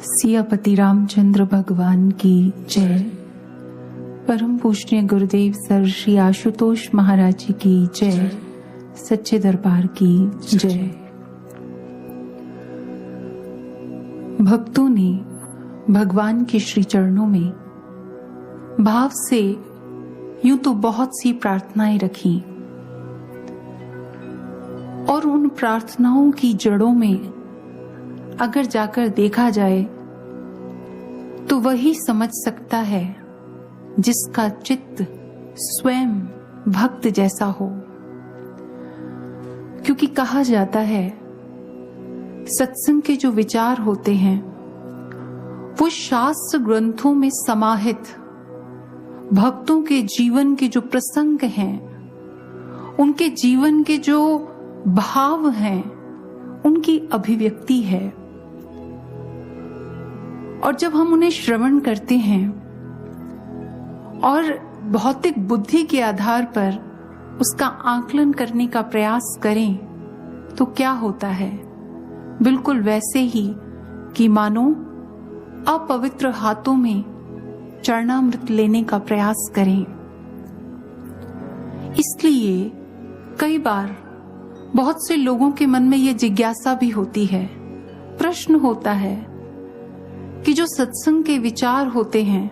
सियापति रामचंद्र भगवान की जय। परम पूजनीय गुरुदेव सर श्री आशुतोष महाराज जी की जय। सच्चे दरबार की जय। भक्तों ने भगवान के श्री चरणों में भाव से यूं तो बहुत सी प्रार्थनाएं रखी और उन प्रार्थनाओं की जड़ों में अगर जाकर देखा जाए तो वही समझ सकता है जिसका चित्त स्वयं भक्त जैसा हो। क्योंकि कहा जाता है सत्संग के जो विचार होते हैं वो शास्त्र ग्रंथों में समाहित भक्तों के जीवन के जो प्रसंग हैं, उनके जीवन के जो भाव हैं, उनकी अभिव्यक्ति है। और जब हम उन्हें श्रवण करते हैं और भौतिक बुद्धि के आधार पर उसका आकलन करने का प्रयास करें तो क्या होता है? बिल्कुल वैसे ही कि मानो अपवित्र हाथों में चरणामृत लेने का प्रयास करें। इसलिए कई बार बहुत से लोगों के मन में यह जिज्ञासा भी होती है, प्रश्न होता है कि जो सत्संग के विचार होते हैं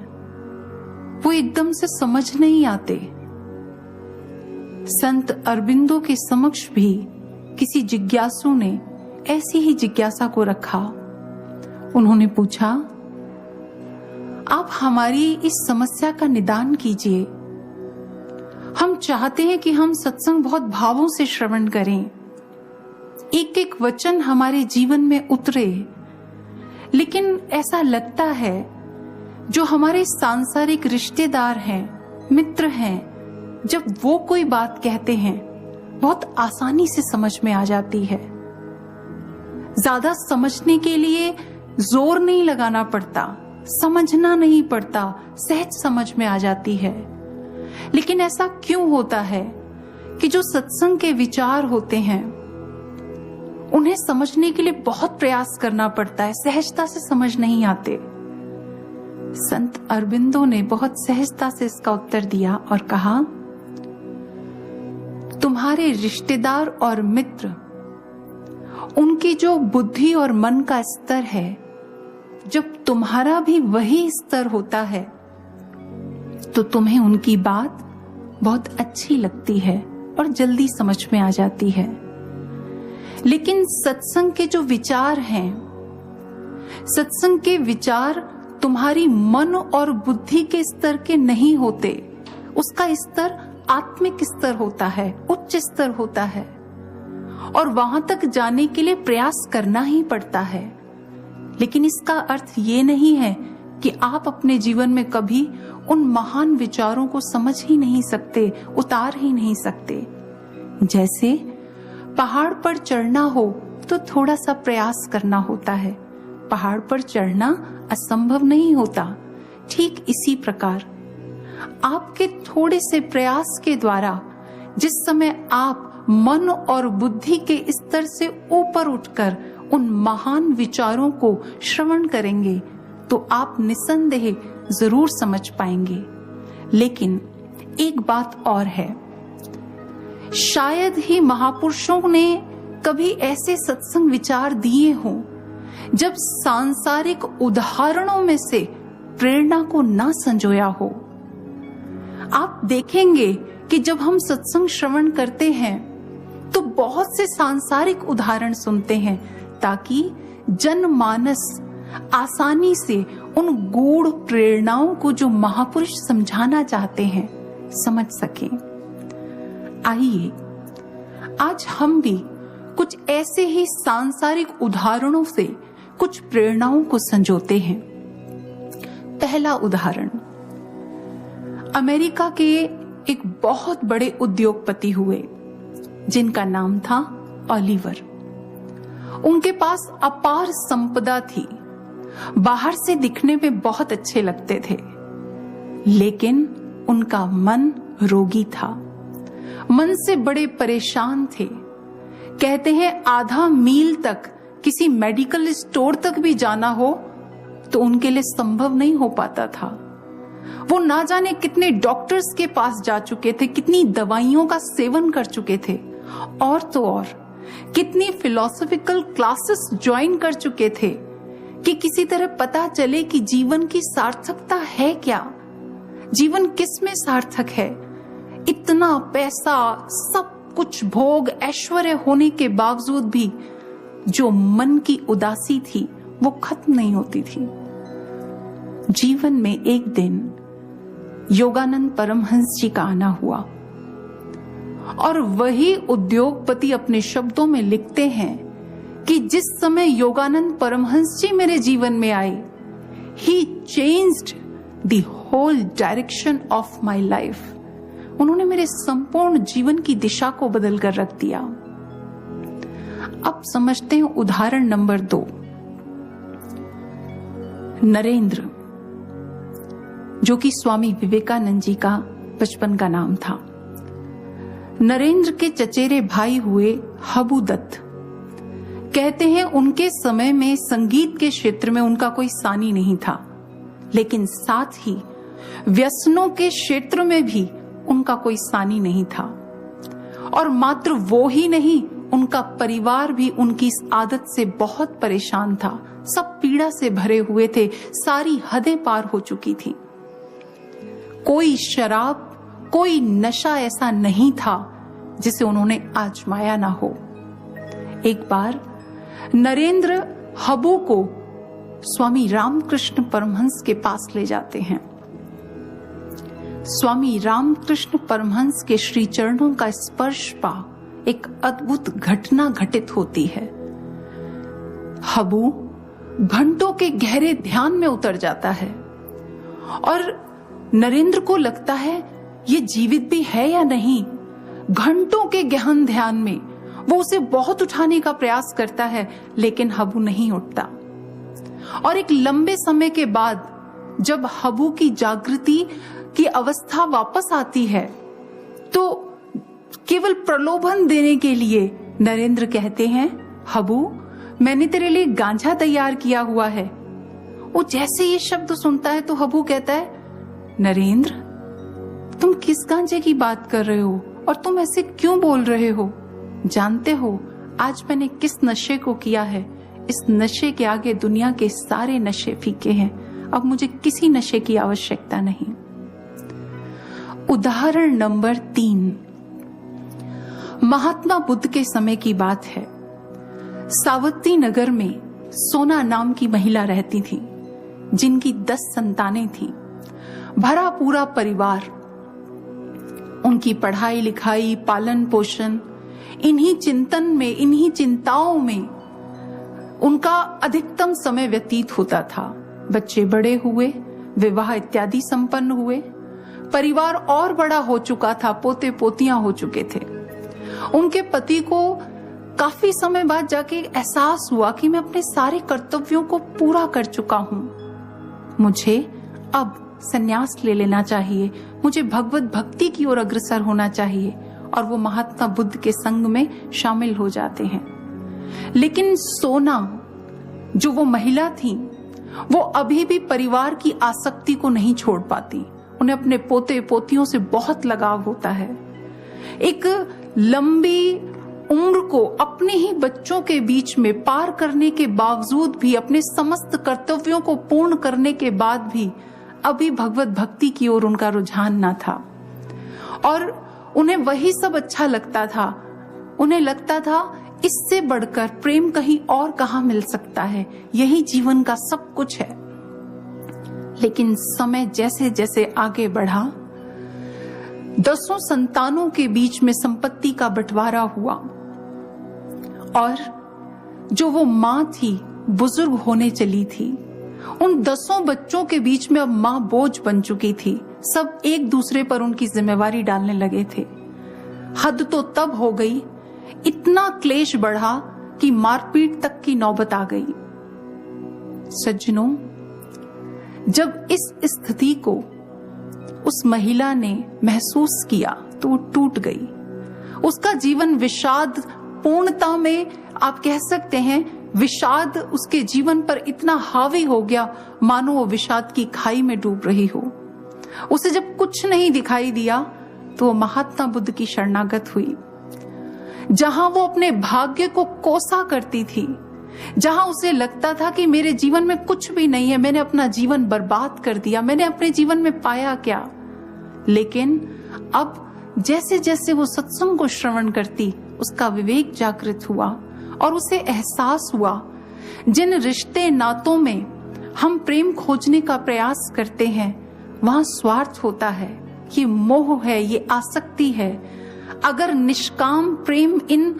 वो एकदम से समझ नहीं आते। संत अरबिंदो के समक्ष भी किसी जिज्ञासु ने ऐसी ही जिज्ञासा को रखा। उन्होंने पूछा, आप हमारी इस समस्या का निदान कीजिए। हम चाहते हैं कि हम सत्संग बहुत भावों से श्रवण करें, एक एक वचन हमारे जीवन में उतरे, लेकिन ऐसा लगता है जो हमारे सांसारिक रिश्तेदार हैं, मित्र हैं, जब वो कोई बात कहते हैं बहुत आसानी से समझ में आ जाती है। ज्यादा समझने के लिए जोर नहीं लगाना पड़ता, समझना नहीं पड़ता, सहज समझ में आ जाती है। लेकिन ऐसा क्यों होता है कि जो सत्संग के विचार होते हैं उन्हें समझने के लिए बहुत प्रयास करना पड़ता है, सहजता से समझ नहीं आते। संत अरबिंदो ने बहुत सहजता से इसका उत्तर दिया और कहा, तुम्हारे रिश्तेदार और मित्र, उनकी जो बुद्धि और मन का स्तर है, जब तुम्हारा भी वही स्तर होता है तो तुम्हें उनकी बात बहुत अच्छी लगती है और जल्दी समझ में आ जाती है। लेकिन सत्संग के जो विचार हैं, सत्संग के विचार तुम्हारी मन और बुद्धि के स्तर के नहीं होते। उसका स्तर आत्मिक स्तर होता है, उच्च स्तर होता है, और वहां तक जाने के लिए प्रयास करना ही पड़ता है। लेकिन इसका अर्थ ये नहीं है कि आप अपने जीवन में कभी उन महान विचारों को समझ ही नहीं सकते, उतार ही नहीं सकते। जैसे पहाड़ पर चढ़ना हो तो थोड़ा सा प्रयास करना होता है, पहाड़ पर चढ़ना असंभव नहीं होता। ठीक इसी प्रकार आपके थोड़े से प्रयास के द्वारा जिस समय आप मन और बुद्धि के स्तर से ऊपर उठकर उन महान विचारों को श्रवण करेंगे तो आप निसंदेह जरूर समझ पाएंगे। लेकिन एक बात और है, शायद ही महापुरुषों ने कभी ऐसे सत्संग विचार दिए हों जब सांसारिक उदाहरणों में से प्रेरणा को ना संजोया हो। आप देखेंगे कि जब हम सत्संग श्रवण करते हैं तो बहुत से सांसारिक उदाहरण सुनते हैं ताकि जनमानस आसानी से उन गूढ़ प्रेरणाओं को जो महापुरुष समझाना चाहते हैं समझ सकें। आइए आज हम भी कुछ ऐसे ही सांसारिक उदाहरणों से कुछ प्रेरणाओं को संजोते हैं। पहला उदाहरण, अमेरिका के एक बहुत बड़े उद्योगपति हुए जिनका नाम था ओलिवर। उनके पास अपार संपदा थी, बाहर से दिखने में बहुत अच्छे लगते थे, लेकिन उनका मन रोगी था, मन से बड़े परेशान थे। कहते हैं आधा मील तक किसी मेडिकल स्टोर तक भी जाना हो तो उनके लिए संभव नहीं हो पाता था। वो ना जाने कितने डॉक्टर्स के पास जा चुके थे, कितनी दवाइयों का सेवन कर चुके थे, और तो और कितनी फिलोसॉफिकल क्लासेस ज्वाइन कर चुके थे कि किसी तरह पता चले कि जीवन की सार्थकता है क्या, जीवन किस में सार्थक है। इतना पैसा, सब कुछ भोग ऐश्वर्य होने के बावजूद भी जो मन की उदासी थी वो खत्म नहीं होती थी। जीवन में एक दिन योगानंद परमहंस जी का आना हुआ और वही उद्योगपति अपने शब्दों में लिखते हैं कि जिस समय योगानंद परमहंस जी मेरे जीवन में आए, he changed the whole direction of my life. उन्होंने मेरे संपूर्ण जीवन की दिशा को बदल कर रख दिया। अब समझते हैं उदाहरण नंबर 2। नरेंद्र, जो कि स्वामी विवेकानंद जी का बचपन का नाम था। नरेंद्र के चचेरे भाई हुए हबू दत्त। कहते हैं उनके समय में संगीत के क्षेत्र में उनका कोई सानी नहीं था, लेकिन साथ ही व्यसनों के क्षेत्र में भी उनका कोई सानी नहीं था। और मात्र वो ही नहीं, उनका परिवार भी उनकी इस आदत से बहुत परेशान था। सब पीड़ा से भरे हुए थे, सारी हदें पार हो चुकी थी। कोई शराब, कोई नशा ऐसा नहीं था जिसे उन्होंने आजमाया ना हो। एक बार नरेंद्र हबू को स्वामी रामकृष्ण परमहंस के पास ले जाते हैं। स्वामी रामकृष्ण परमहंस के श्री चरणों का स्पर्श पा एक अद्भुत घटना घटित होती है। हबू घंटों के गहरे ध्यान में उतर जाता है और नरेंद्र को लगता है ये जीवित भी है या नहीं। घंटों के गहन ध्यान में वो उसे बहुत उठाने का प्रयास करता है, लेकिन हबू नहीं उठता। और एक लंबे समय के बाद जब हबू की जागृति की अवस्था वापस आती है, तो केवल प्रलोभन देने के लिए नरेंद्र कहते हैं, हबू मैंने तेरे लिए गांजा तैयार किया हुआ है। वो जैसे ये शब्द सुनता है तो हबू कहता है, नरेंद्र तुम किस गांजे की बात कर रहे हो और तुम ऐसे क्यों बोल रहे हो? जानते हो आज मैंने किस नशे को किया है? इस नशे के आगे दुनिया के सारे नशे फीके हैं। अब मुझे किसी नशे की आवश्यकता नहीं। उदाहरण नंबर 3, महात्मा बुद्ध के समय की बात है। सावती नगर में सोना नाम की महिला रहती थी, जिनकी 10 संतानें थीं। भरा पूरा परिवार, उनकी पढ़ाई लिखाई, पालन पोषण, इन्हीं चिंतन में, इन्हीं चिंताओं में उनका अधिकतम समय व्यतीत होता था। बच्चे बड़े हुए, विवाह इत्यादि संपन्न हुए, परिवार और बड़ा हो चुका था, पोते पोतियां हो चुके थे। उनके पति को काफी समय बाद जाके एहसास हुआ कि मैं अपने सारे कर्तव्यों को पूरा कर चुका हूं, मुझे अब संन्यास ले लेना चाहिए, मुझे भगवत भक्ति की ओर अग्रसर होना चाहिए। और वो महात्मा बुद्ध के संग में शामिल हो जाते हैं। लेकिन सोना, जो वो महिला थी, वो अभी भी परिवार की आसक्ति को नहीं छोड़ पाती। उन्हें अपने पोते पोतियों से बहुत लगाव होता है। एक लंबी उम्र को अपने ही बच्चों के बीच में पार करने के बावजूद भी, अपने समस्त कर्तव्यों को पूर्ण करने के बाद भी अभी भगवत भक्ति की ओर उनका रुझान ना था। और उन्हें वही सब अच्छा लगता था। उन्हें लगता था इससे बढ़कर प्रेम कहीं और कहां मिल सकता है, यही जीवन का सब कुछ है। लेकिन समय जैसे जैसे आगे बढ़ा, 10 संतानों के बीच में संपत्ति का बंटवारा हुआ और जो वो मां थी, बुजुर्ग होने चली थी। उन 10 बच्चों के बीच में अब मां बोझ बन चुकी थी। सब एक दूसरे पर उनकी जिम्मेवारी डालने लगे थे। हद तो तब हो गई, इतना क्लेश बढ़ा कि मारपीट तक की नौबत आ गई। सज्जनों, जब इस स्थिति को उस महिला ने महसूस किया तो वो टूट गई। उसका जीवन विषाद पूर्णता में, आप कह सकते हैं विषाद उसके जीवन पर इतना हावी हो गया मानो वो विषाद की खाई में डूब रही हो। उसे जब कुछ नहीं दिखाई दिया तो वो महात्मा बुद्ध की शरणागत हुई। जहां वो अपने भाग्य को कोसा करती थी, जहां उसे लगता था कि मेरे जीवन में कुछ भी नहीं है, मैंने अपना जीवन बर्बाद कर दिया, मैंने अपने जीवन में पाया क्या। लेकिन अब जैसे जैसे वो सत्संग को श्रवण करती, उसका विवेक जागृत हुआ और उसे एहसास हुआ जिन रिश्ते नातों में हम प्रेम खोजने का प्रयास करते हैं वहां स्वार्थ होता है, ये मोह है, ये आसक्ति है। अगर निष्काम प्रेम इन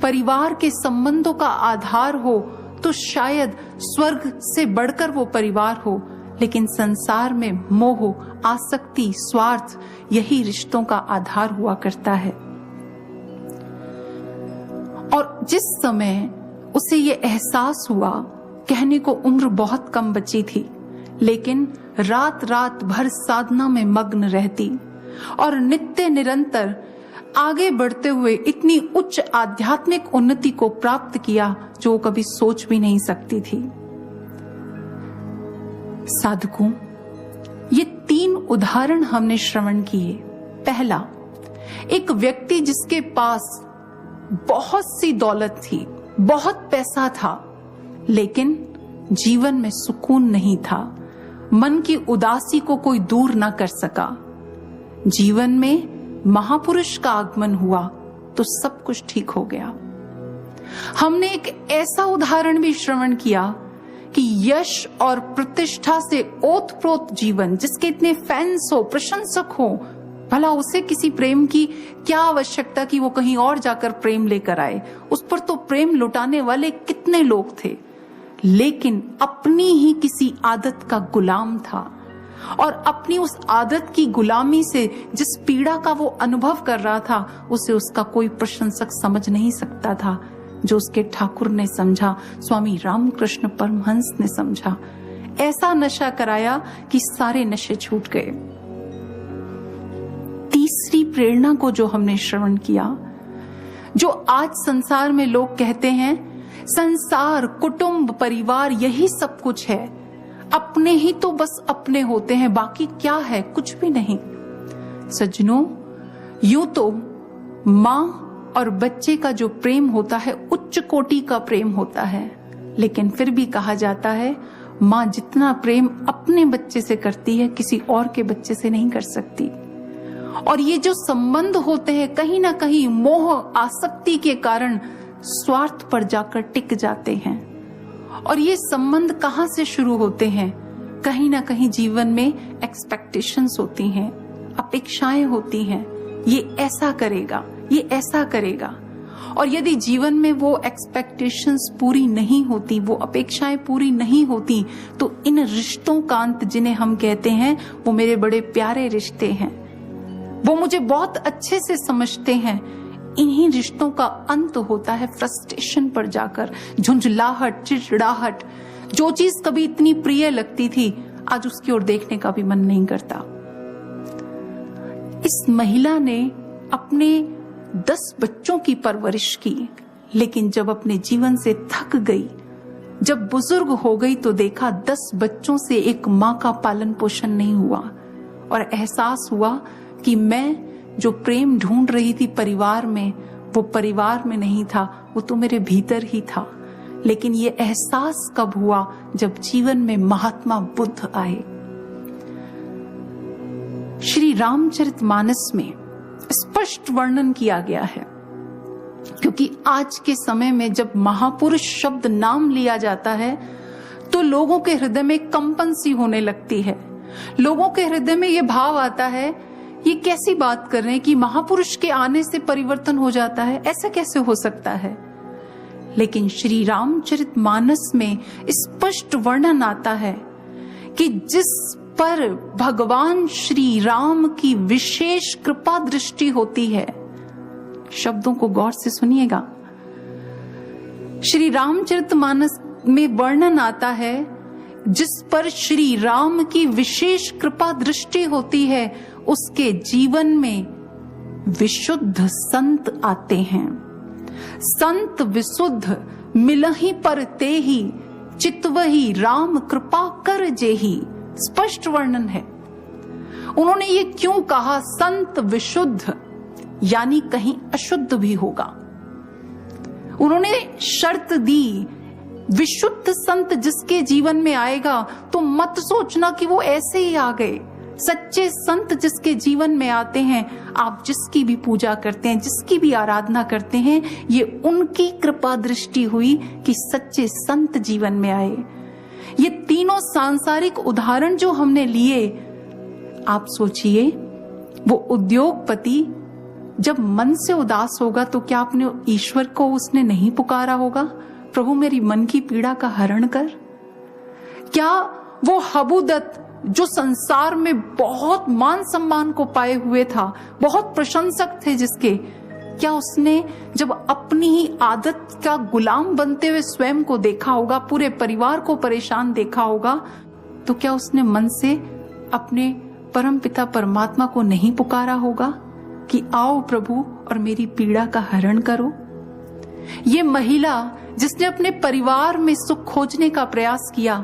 परिवार के संबंधों का आधार हो तो शायद स्वर्ग से बढ़कर वो परिवार हो, लेकिन संसार में मोह, आसक्ति, स्वार्थ यही रिश्तों का आधार हुआ करता है। और जिस समय उसे ये एहसास हुआ, कहने को उम्र बहुत कम बची थी, लेकिन रात रात भर साधना में मग्न रहती और नित्य निरंतर आगे बढ़ते हुए इतनी उच्च आध्यात्मिक उन्नति को प्राप्त किया जो वो कभी सोच भी नहीं सकती थी। साधकों, ये 3 उदाहरण हमने श्रवण किए। पहला, एक व्यक्ति जिसके पास बहुत सी दौलत थी, बहुत पैसा था, लेकिन जीवन में सुकून नहीं था, मन की उदासी को कोई दूर ना कर सका। जीवन में महापुरुष का आगमन हुआ तो सब कुछ ठीक हो गया। हमने एक ऐसा उदाहरण भी श्रवण किया कि यश और प्रतिष्ठा से ओतप्रोत जीवन, जिसके इतने फैंस हो, प्रशंसक हो, भला उसे किसी प्रेम की क्या आवश्यकता कि वो कहीं और जाकर प्रेम लेकर आए। उस पर तो प्रेम लुटाने वाले कितने लोग थे, लेकिन अपनी ही किसी आदत का गुलाम था और अपनी उस आदत की गुलामी से जिस पीड़ा का वो अनुभव कर रहा था उसे उसका कोई प्रशंसक समझ नहीं सकता था। जो उसके ठाकुर ने समझा, स्वामी रामकृष्ण परमहंस ने समझा, ऐसा नशा कराया कि सारे नशे छूट गए। तीसरी प्रेरणा को जो हमने श्रवण किया, जो आज संसार में लोग कहते हैं संसार, कुटुंब, परिवार यही सब कुछ है, अपने ही तो बस अपने होते हैं, बाकी क्या है, कुछ भी नहीं। सज्जनों, यूं तो माँ और बच्चे का जो प्रेम होता है उच्च कोटि का प्रेम होता है, लेकिन फिर भी कहा जाता है माँ जितना प्रेम अपने बच्चे से करती है किसी और के बच्चे से नहीं कर सकती। और ये जो संबंध होते हैं कहीं ना कहीं मोह, आसक्ति के कारण स्वार्थ पर जाकर टिक जाते हैं। और ये संबंध कहां से शुरू होते हैं? कहीं ना कहीं जीवन में एक्सपेक्टेशंस होती हैं, अपेक्षाएं होती हैं, ये ऐसा करेगा, ये ऐसा करेगा। और यदि जीवन में वो एक्सपेक्टेशंस पूरी नहीं होती, वो अपेक्षाएं पूरी नहीं होती, तो इन रिश्तों का अंत, जिन्हें हम कहते हैं वो मेरे बड़े प्यारे रिश्ते हैं, वो मुझे बहुत अच्छे से समझते हैं, इन्हीं रिश्तों का अंत होता है फ्रस्ट्रेशन पर जाकर, झुंझलाहट, चिड़चिड़ाहट। जो चीज कभी इतनी प्रिय लगती थी आज उसकी ओर देखने का भी मन नहीं करता। इस महिला ने अपने 10 बच्चों की परवरिश की, लेकिन जब अपने जीवन से थक गई, जब बुजुर्ग हो गई तो देखा 10 बच्चों से एक माँ का पालन पोषण नहीं हुआ और एहसास हुआ कि मैं जो प्रेम ढूंढ रही थी परिवार में, वो परिवार में नहीं था, वो तो मेरे भीतर ही था। लेकिन ये एहसास कब हुआ? जब जीवन में महात्मा बुद्ध आए। श्री रामचरितमानस में स्पष्ट वर्णन किया गया है, क्योंकि आज के समय में जब महापुरुष शब्द नाम लिया जाता है तो लोगों के हृदय में कंपन सी होने लगती है। लोगों के हृदय में ये भाव आता है, ये कैसी बात कर रहे हैं कि महापुरुष के आने से परिवर्तन हो जाता है, ऐसा कैसे हो सकता है? लेकिन श्री रामचरितमानस में स्पष्ट वर्णन आता है कि जिस पर भगवान श्री राम की विशेष कृपा दृष्टि होती है, शब्दों को गौर से सुनिएगा, श्री रामचरितमानस में वर्णन आता है जिस पर श्री राम की विशेष कृपा दृष्टि होती है उसके जीवन में विशुद्ध संत आते हैं। संत विशुद्ध, मिलहि पर ते ही चितवही राम कृपा कर जेही। स्पष्ट वर्णन है। उन्होंने ये क्यों कहा? संत विशुद्ध, यानी कहीं अशुद्ध भी होगा। उन्होंने शर्त दी, विशुद्ध संत जिसके जीवन में आएगा तो मत सोचना कि वो ऐसे ही आ गए। सच्चे संत जिसके जीवन में आते हैं, आप जिसकी भी पूजा करते हैं, जिसकी भी आराधना करते हैं, ये उनकी कृपा दृष्टि हुई कि सच्चे संत जीवन में आए। ये तीनों सांसारिक उदाहरण जो हमने लिए, आप सोचिए, वो उद्योगपति जब मन से उदास होगा तो क्या अपने ईश्वर को उसने नहीं पुकारा होगा, प्रभु मेरी मन की पीड़ा का हरण कर? क्या वो हबूदत्त जो संसार में बहुत मान सम्मान को पाए हुए था, बहुत प्रशंसक थे जिसके, क्या उसने जब अपनी ही आदत का गुलाम बनते हुए स्वयं को देखा होगा, पूरे परिवार को परेशान देखा होगा, तो क्या उसने मन से अपने परम पिता परमात्मा को नहीं पुकारा होगा कि आओ प्रभु और मेरी पीड़ा का हरण करो? ये महिला जिसने अपने परिवार में सुख खोजने का प्रयास किया,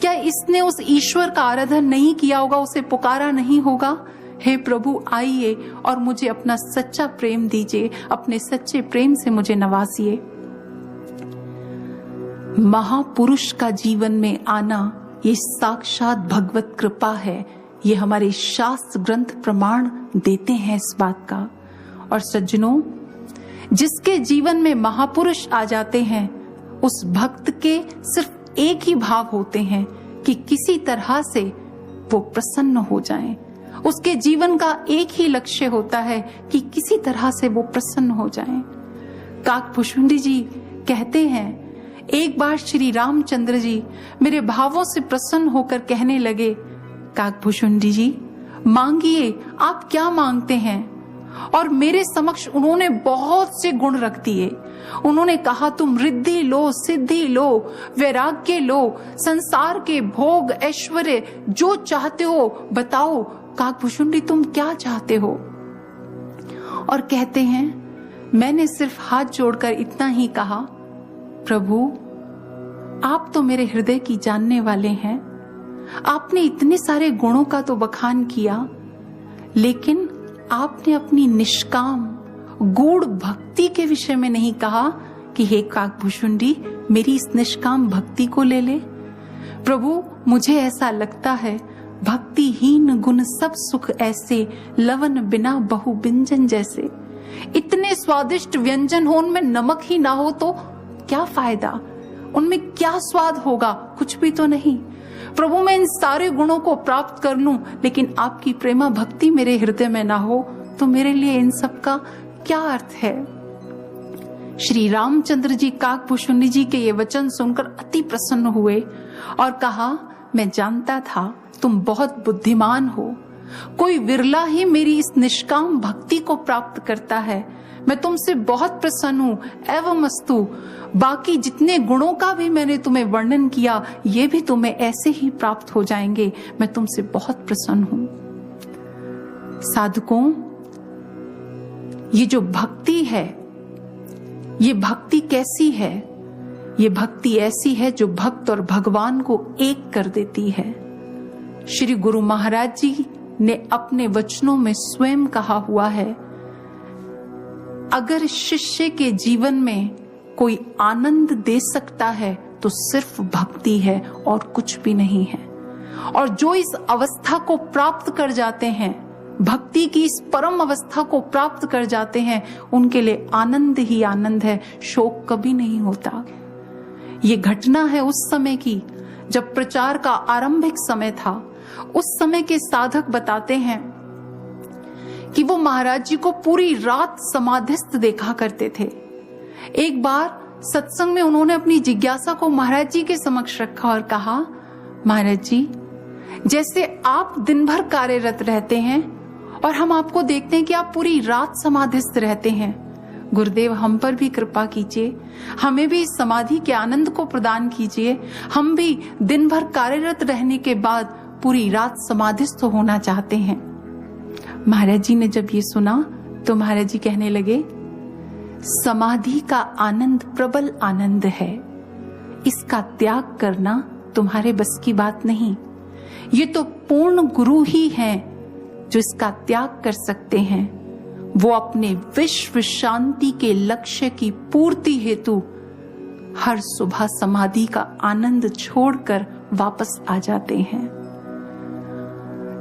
क्या इसने उस ईश्वर का आराधन नहीं किया होगा, उसे पुकारा नहीं होगा? हे प्रभु आइए और मुझे अपना सच्चा प्रेम दीजिए, अपने सच्चे प्रेम से मुझे नवाजिए। महापुरुष का जीवन में आना ये साक्षात भगवत कृपा है। ये हमारे शास्त्र ग्रंथ प्रमाण देते हैं इस बात का। और सज्जनों, जिसके जीवन में महापुरुष आ जाते हैं, उस भक्त के सिर्फ एक ही भाव होते हैं कि किसी तरह से वो प्रसन्न हो जाएं। उसके जीवन का एक ही लक्ष्य होता है कि किसी तरह से वो प्रसन्न हो जाएं। काकभूषुंडी जी कहते हैं, एक बार श्री रामचंद्र जी मेरे भावों से प्रसन्न होकर कहने लगे, काकभूषुंडी जी मांगिए, आप क्या मांगते हैं? और मेरे समक्ष उन्होंने बहुत से गुण रख दिए। उन्होंने कहा, तुम रिद्धि लो, सिद्धि लो, वैराग्य लो, संसार के भोग ऐश्वर्य जो चाहते हो बताओ, काकभूषुंडी तुम क्या चाहते हो? और कहते हैं, मैंने सिर्फ हाथ जोड़कर इतना ही कहा, प्रभु आप तो मेरे हृदय की जानने वाले हैं, आपने इतने सारे गुणों का तो बखान किया, लेकिन आपने अपनी निष्काम गूढ़ भक्ति के विषय में नहीं कहा कि हे काकभूषुंडी मेरी इस निष्काम भक्ति को ले ले। प्रभु मुझे ऐसा लगता है, भक्तिहीन गुण सब सुख ऐसे, लवन बिना बहु व्यंजन जैसे। इतने स्वादिष्ट व्यंजन हो, उनमें नमक ही ना हो तो क्या फायदा? उनमें क्या स्वाद होगा? कुछ भी तो नहीं। प्रभु मैं इन सारे गुणों को प्राप्त कर लूं, लेकिन आपकी प्रेमा भक्ति मेरे हृदय में ना हो तो मेरे लिए इन सब का क्या अर्थ है? श्री रामचंद्र जी काकभूषुंडी जी के ये वचन सुनकर अति प्रसन्न हुए और कहा, मैं जानता था तुम बहुत बुद्धिमान हो, कोई विरला ही मेरी इस निष्काम भक्ति को प्राप्त करता है। मैं तुमसे बहुत प्रसन्न हूं। एवं अस्तु, बाकी जितने गुणों का भी मैंने तुम्हें वर्णन किया, ये भी तुम्हें ऐसे ही प्राप्त हो जाएंगे। मैं तुमसे बहुत प्रसन्न हूं। साधकों, ये जो भक्ति है, ये भक्ति कैसी है? ये भक्ति ऐसी है जो भक्त और भगवान को एक कर देती है। श्री गुरु महाराज जी ने अपने वचनों में स्वयं कहा हुआ है, अगर शिष्य के जीवन में कोई आनंद दे सकता है तो सिर्फ भक्ति है और कुछ भी नहीं है। और जो इस अवस्था को प्राप्त कर जाते हैं, भक्ति की इस परम अवस्था को प्राप्त कर जाते हैं, उनके लिए आनंद ही आनंद है, शोक कभी नहीं होता। ये घटना है उस समय की जब प्रचार का आरंभिक समय था। उस समय के साधक बताते हैं कि वो महाराज जी को पूरी रात समाधिस्थ देखा करते थे। एक बार सत्संग में उन्होंने अपनी जिज्ञासा को महाराज जी के समक्ष रखा और कहा, महाराज जी, जैसे आप दिन भर कार्यरत रहते हैं और हम आपको देखते हैं कि आप पूरी रात समाधिस्थ रहते हैं, गुरुदेव हम पर भी कृपा कीजिए, हमें भी इस समाधि के आनंद को प्रदान कीजिए। हम भी दिन भर कार्यरत रहने के बाद पूरी रात समाधिस्थ होना चाहते हैं। महाराज जी ने जब ये सुना तो महाराज जी कहने लगे, समाधि का आनंद प्रबल आनंद है। इसका त्याग करना तुम्हारे बस की बात नहीं। ये तो पूर्ण गुरु ही हैं जो इसका त्याग कर सकते हैं। वो अपने विश्व शांति के लक्ष्य की पूर्ति हेतु हर सुबह समाधि का आनंद छोड़कर वापस आ जाते हैं।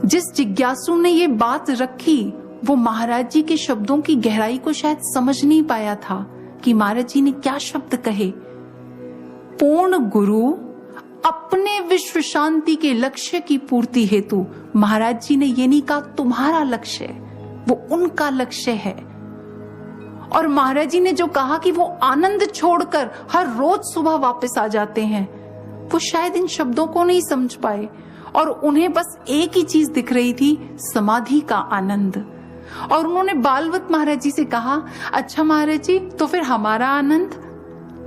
जिस जिज्ञासु ने ये बात रखी वो महाराज जी के शब्दों की गहराई को शायद समझ नहीं पाया था कि महाराज जी ने क्या शब्द कहे। पूर्ण गुरु अपने विश्व शांति के लक्ष्य की पूर्ति हेतु, महाराज जी ने ये नहीं कहा तुम्हारा लक्ष्य है, वो उनका लक्ष्य है। और महाराज जी ने जो कहा कि वो आनंद छोड़कर हर रोज सुबह वापस आ जाते हैं, वो शायद इन शब्दों को नहीं समझ पाए और उन्हें बस एक ही चीज दिख रही थी, समाधि का आनंद। और उन्होंने बालवत महाराज जी से कहा, अच्छा महाराज जी तो फिर हमारा आनंद?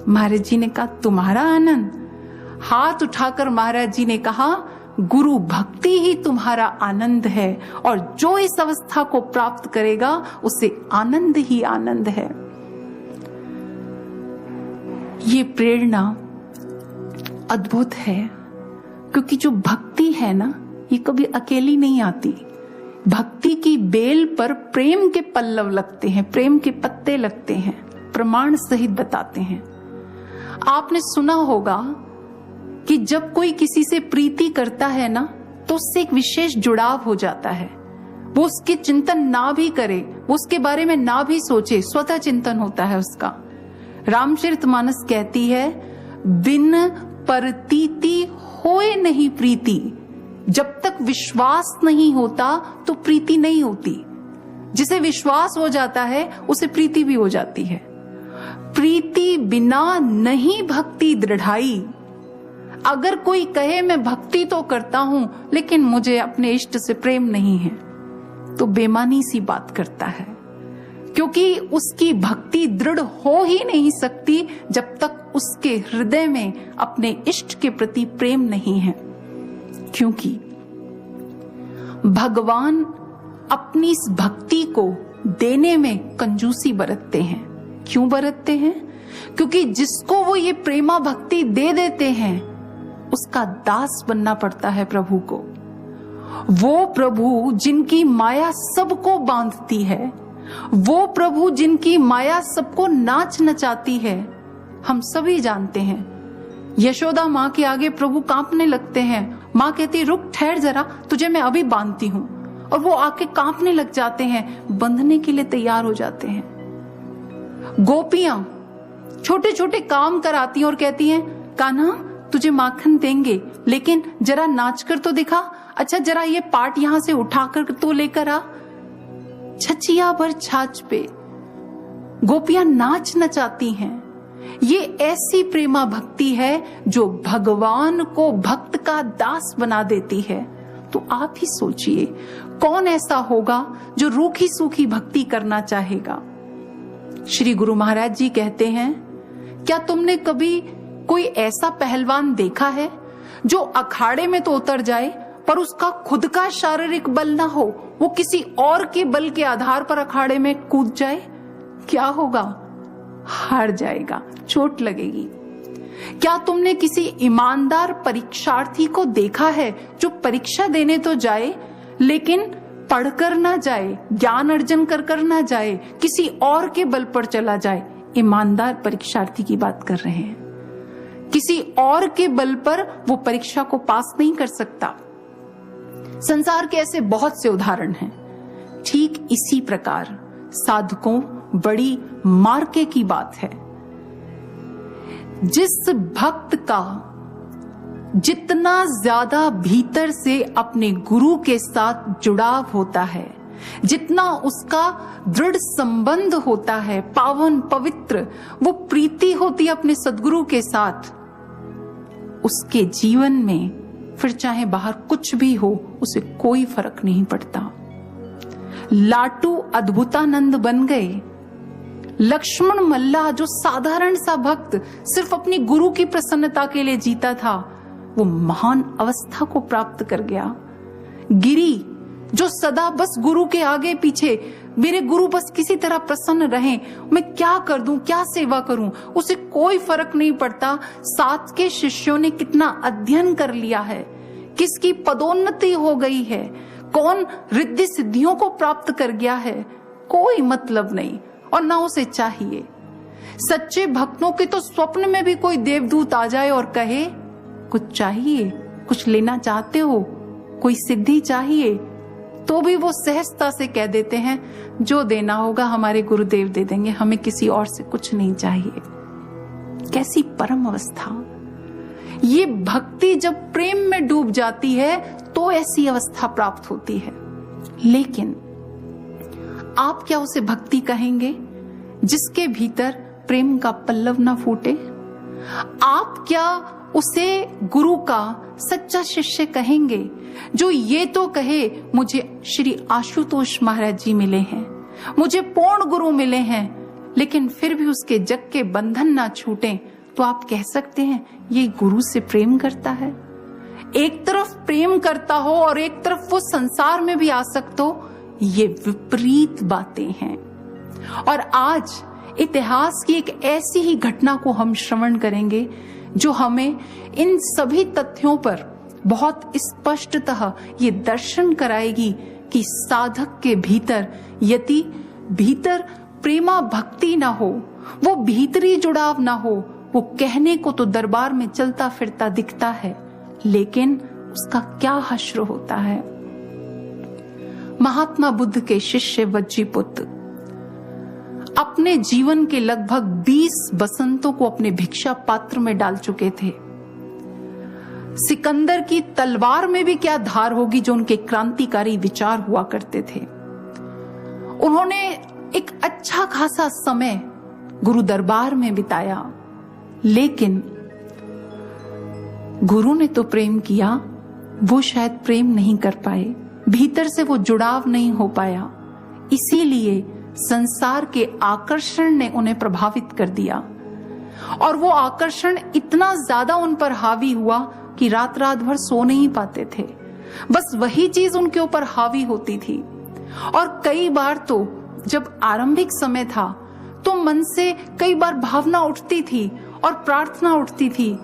महाराज जी ने कहा तुम्हारा आनंद? हाथ उठाकर महाराज जी ने कहा गुरु भक्ति ही तुम्हारा आनंद है और जो इस अवस्था को प्राप्त करेगा उसे आनंद ही आनंद है। ये प्रेरणा अद्भुत है, क्योंकि जो भक्ति है ना, ये कभी अकेली नहीं आती। भक्ति की बेल पर प्रेम के पल्लव लगते हैं, प्रेम के पत्ते लगते हैं, प्रमाण सहित बताते हैं। आपने सुना होगा कि जब कोई किसी से प्रीति करता है ना, तो उससे एक विशेष जुड़ाव हो जाता है। वो उसके चिंतन ना भी करे, वो उसके बारे में ना भी सोचे, स्वतः चिंतन होता है उसका। रामचरितमानस कहती है, बिन परतीति होए नहीं प्रीति। जब तक विश्वास नहीं होता तो प्रीति नहीं होती। जिसे विश्वास हो जाता है उसे प्रीति भी हो जाती है। प्रीति बिना नहीं भक्ति दृढ़ाई। अगर कोई कहे मैं भक्ति तो करता हूं लेकिन मुझे अपने इष्ट से प्रेम नहीं है, तो बेमानी सी बात करता है, क्योंकि उसकी भक्ति दृढ़ हो ही नहीं सकती जब तक उसके हृदय में अपने इष्ट के प्रति प्रेम नहीं है। क्योंकि भगवान अपनी इस भक्ति को देने में कंजूसी बरतते हैं। क्यों बरतते हैं? क्योंकि जिसको वो ये प्रेमा भक्ति दे देते हैं उसका दास बनना पड़ता है प्रभु को। वो प्रभु जिनकी माया सबको बांधती है, वो प्रभु जिनकी माया सबको नाच नचाती है, हम सभी जानते हैं। यशोदा माँ के आगे प्रभु कांपने लगते हैं। माँ कहती रुक ठहर जरा, तुझे मैं अभी बांधती हूँ, और वो आके कांपने लग जाते हैं, बंधने के लिए तैयार हो जाते हैं। गोपियां छोटे छोटे काम कराती हैं और कहती हैं कान्हा तुझे माखन देंगे, लेकिन जरा नाच कर तो दिखा, अच्छा जरा ये पाट यहां से उठाकर तो लेकर आ। छचिया भर छाछ पे गोपियां नाच नचाती हैं। ये ऐसी प्रेमा भक्ति है जो भगवान को भक्त का दास बना देती है। तो आप ही सोचिए कौन ऐसा होगा जो रूखी सूखी भक्ति करना चाहेगा। श्री गुरु महाराज जी कहते हैं, क्या तुमने कभी कोई ऐसा पहलवान देखा है जो अखाड़े में तो उतर जाए पर उसका खुद का शारीरिक बल ना हो, वो किसी और के बल के आधार पर अखाड़े में कूद जाए? क्या होगा? हार जाएगा, चोट लगेगी। क्या तुमने किसी ईमानदार परीक्षार्थी को देखा है जो परीक्षा देने तो जाए लेकिन पढ़कर ना जाए, ज्ञान अर्जन कर ना जाए, किसी और के बल पर चला जाए? ईमानदार परीक्षार्थी की बात कर रहे हैं। किसी और के बल पर वो परीक्षा को पास नहीं कर सकता। संसार के ऐसे बहुत से उदाहरण हैं। ठीक इसी प्रकार साधकों बड़ी मार्के की बात है। जिस भक्त का जितना ज्यादा भीतर से अपने गुरु के साथ जुड़ाव होता है, जितना उसका दृढ़ संबंध होता है, पावन पवित्र वो प्रीति होती है अपने सद्गुरु के साथ, उसके जीवन में फिर चाहे बाहर कुछ भी हो उसे कोई फर्क नहीं पड़ता। लाटू अद्भुतानंद बन गए। लक्ष्मण मल्ला जो साधारण सा भक्त सिर्फ अपनी गुरु की प्रसन्नता के लिए जीता था, वो महान अवस्था को प्राप्त कर गया। गिरी जो सदा बस गुरु के आगे पीछे मेरे गुरु बस किसी तरह प्रसन्न रहें, मैं क्या कर दूं, क्या सेवा करूं, उसे कोई फर्क नहीं पड़ता साथ के शिष्यों ने कितना अध्ययन कर लिया है, किसकी पदोन्नति हो गई है, कौन रिद्धि सिद्धियों को प्राप्त कर गया है, कोई मतलब नहीं और ना उसे चाहिए। सच्चे भक्तों के तो स्वप्न में भी कोई देवदूत आ जाए और कहे कुछ चाहिए, कुछ लेना चाहते हो, कोई सिद्धि चाहिए, तो भी वो सहजता से कह देते हैं जो देना होगा हमारे गुरुदेव दे देंगे, हमें किसी और से कुछ नहीं चाहिए। कैसी परम अवस्था! ये भक्ति जब प्रेम में डूब जाती है तो ऐसी अवस्था प्राप्त होती है। लेकिन आप क्या उसे भक्ति कहेंगे जिसके भीतर प्रेम का पल्लव ना फूटे? आप क्या उसे गुरु का सच्चा शिष्य कहेंगे जो ये तो कहे मुझे श्री आशुतोष महाराज जी मिले हैं, मुझे पूर्ण गुरु मिले हैं, लेकिन फिर भी उसके जग के बंधन ना छूटे, तो आप कह सकते हैं ये गुरु से प्रेम करता है? एक तरफ प्रेम करता हो और एक तरफ वो संसार में भी आसक्त हो, ये विपरीत बातें हैं। और आज इतिहास की एक ऐसी ही घटना को हम श्रवण करेंगे जो हमें इन सभी तथ्यों पर बहुत स्पष्टतः ये दर्शन कराएगी कि साधक के भीतर यदि भीतर प्रेमा भक्ति ना हो, वो भीतरी जुड़ाव ना हो, वो कहने को तो दरबार में चलता फिरता दिखता है, लेकिन उसका क्या हश्र होता है। महात्मा बुद्ध के शिष्य वज्जीपुत्र अपने जीवन के लगभग 20 बसंतों को अपने भिक्षा पात्र में डाल चुके थे। सिकंदर की तलवार में भी क्या धार होगी जो उनके क्रांतिकारी विचार हुआ करते थे। उन्होंने एक अच्छा खासा समय गुरु दरबार में बिताया, लेकिन गुरु ने तो प्रेम किया, वो शायद प्रेम नहीं कर पाए, भीतर से वो जुड़ाव नहीं हो पाया। इसीलिए संसार के आकर्षण ने उन्हें प्रभावित कर दिया और वो आकर्षण इतना ज्यादा उन पर हावी हुआ कि रात रात भर सो नहीं पाते थे। बस वही चीज उनके ऊपर हावी होती थी। और कई बार तो जब आरंभिक समय था तो मन से कई बार भावना उठती थी और प्रार्थना उठती थी,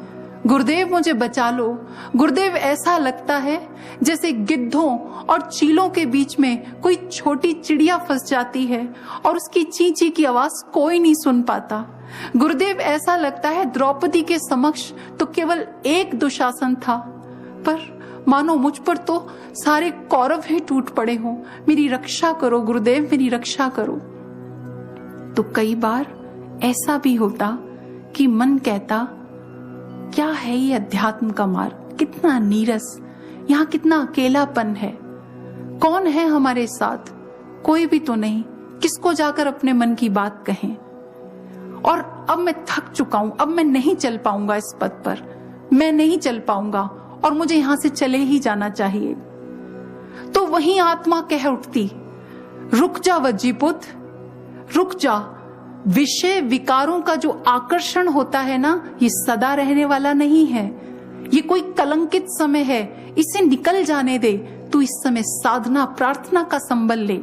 गुरुदेव मुझे बचा लो। गुरुदेव ऐसा लगता है जैसे गिद्धों और चीलों के बीच में कोई छोटी चिड़िया फंस जाती है और उसकी ची ची की आवाज कोई नहीं सुन पाता। गुरुदेव ऐसा लगता है द्रौपदी के समक्ष तो केवल एक दुशासन था, पर मानो मुझ पर तो सारे कौरव ही टूट पड़े हों। मेरी रक्षा करो गुरुदेव, मेरी रक्षा करो। तो कई बार ऐसा भी होता कि मन कहता क्या है ये अध्यात्म का मार्ग, कितना नीरस, यहाँ कितना अकेलापन है, कौन है हमारे साथ, कोई भी तो नहीं, किसको जाकर अपने मन की बात कहें। और अब मैं थक चुका हूं, अब मैं नहीं चल पाऊंगा इस पथ पर, मैं नहीं चल पाऊंगा और मुझे यहां से चले ही जाना चाहिए। तो वही आत्मा कह उठती, रुक जा वज्जीपुत्र, रुक जा। विषय विकारों का जो आकर्षण होता है ना, ये सदा रहने वाला नहीं है, ये कोई कलंकित समय है, इसे निकल जाने दे। तू इस समय साधना प्रार्थना का संबल ले।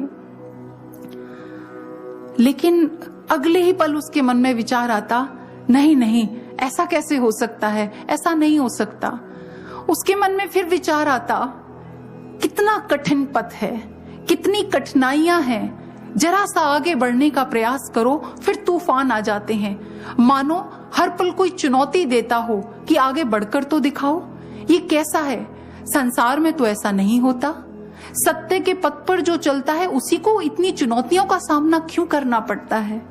लेकिन अगले ही पल उसके मन में विचार आता, नहीं नहीं, ऐसा कैसे हो सकता है, ऐसा नहीं हो सकता। उसके मन में फिर विचार आता, कितना कठिन पथ है, कितनी कठिनाइयां हैं, जरा सा आगे बढ़ने का प्रयास करो फिर तूफान आ जाते हैं। मानो हर पल कोई चुनौती देता हो कि आगे बढ़कर तो दिखाओ। ये कैसा है, संसार में तो ऐसा नहीं होता। सत्य के पथ पर जो चलता है उसी को इतनी चुनौतियों का सामना क्यों करना पड़ता है।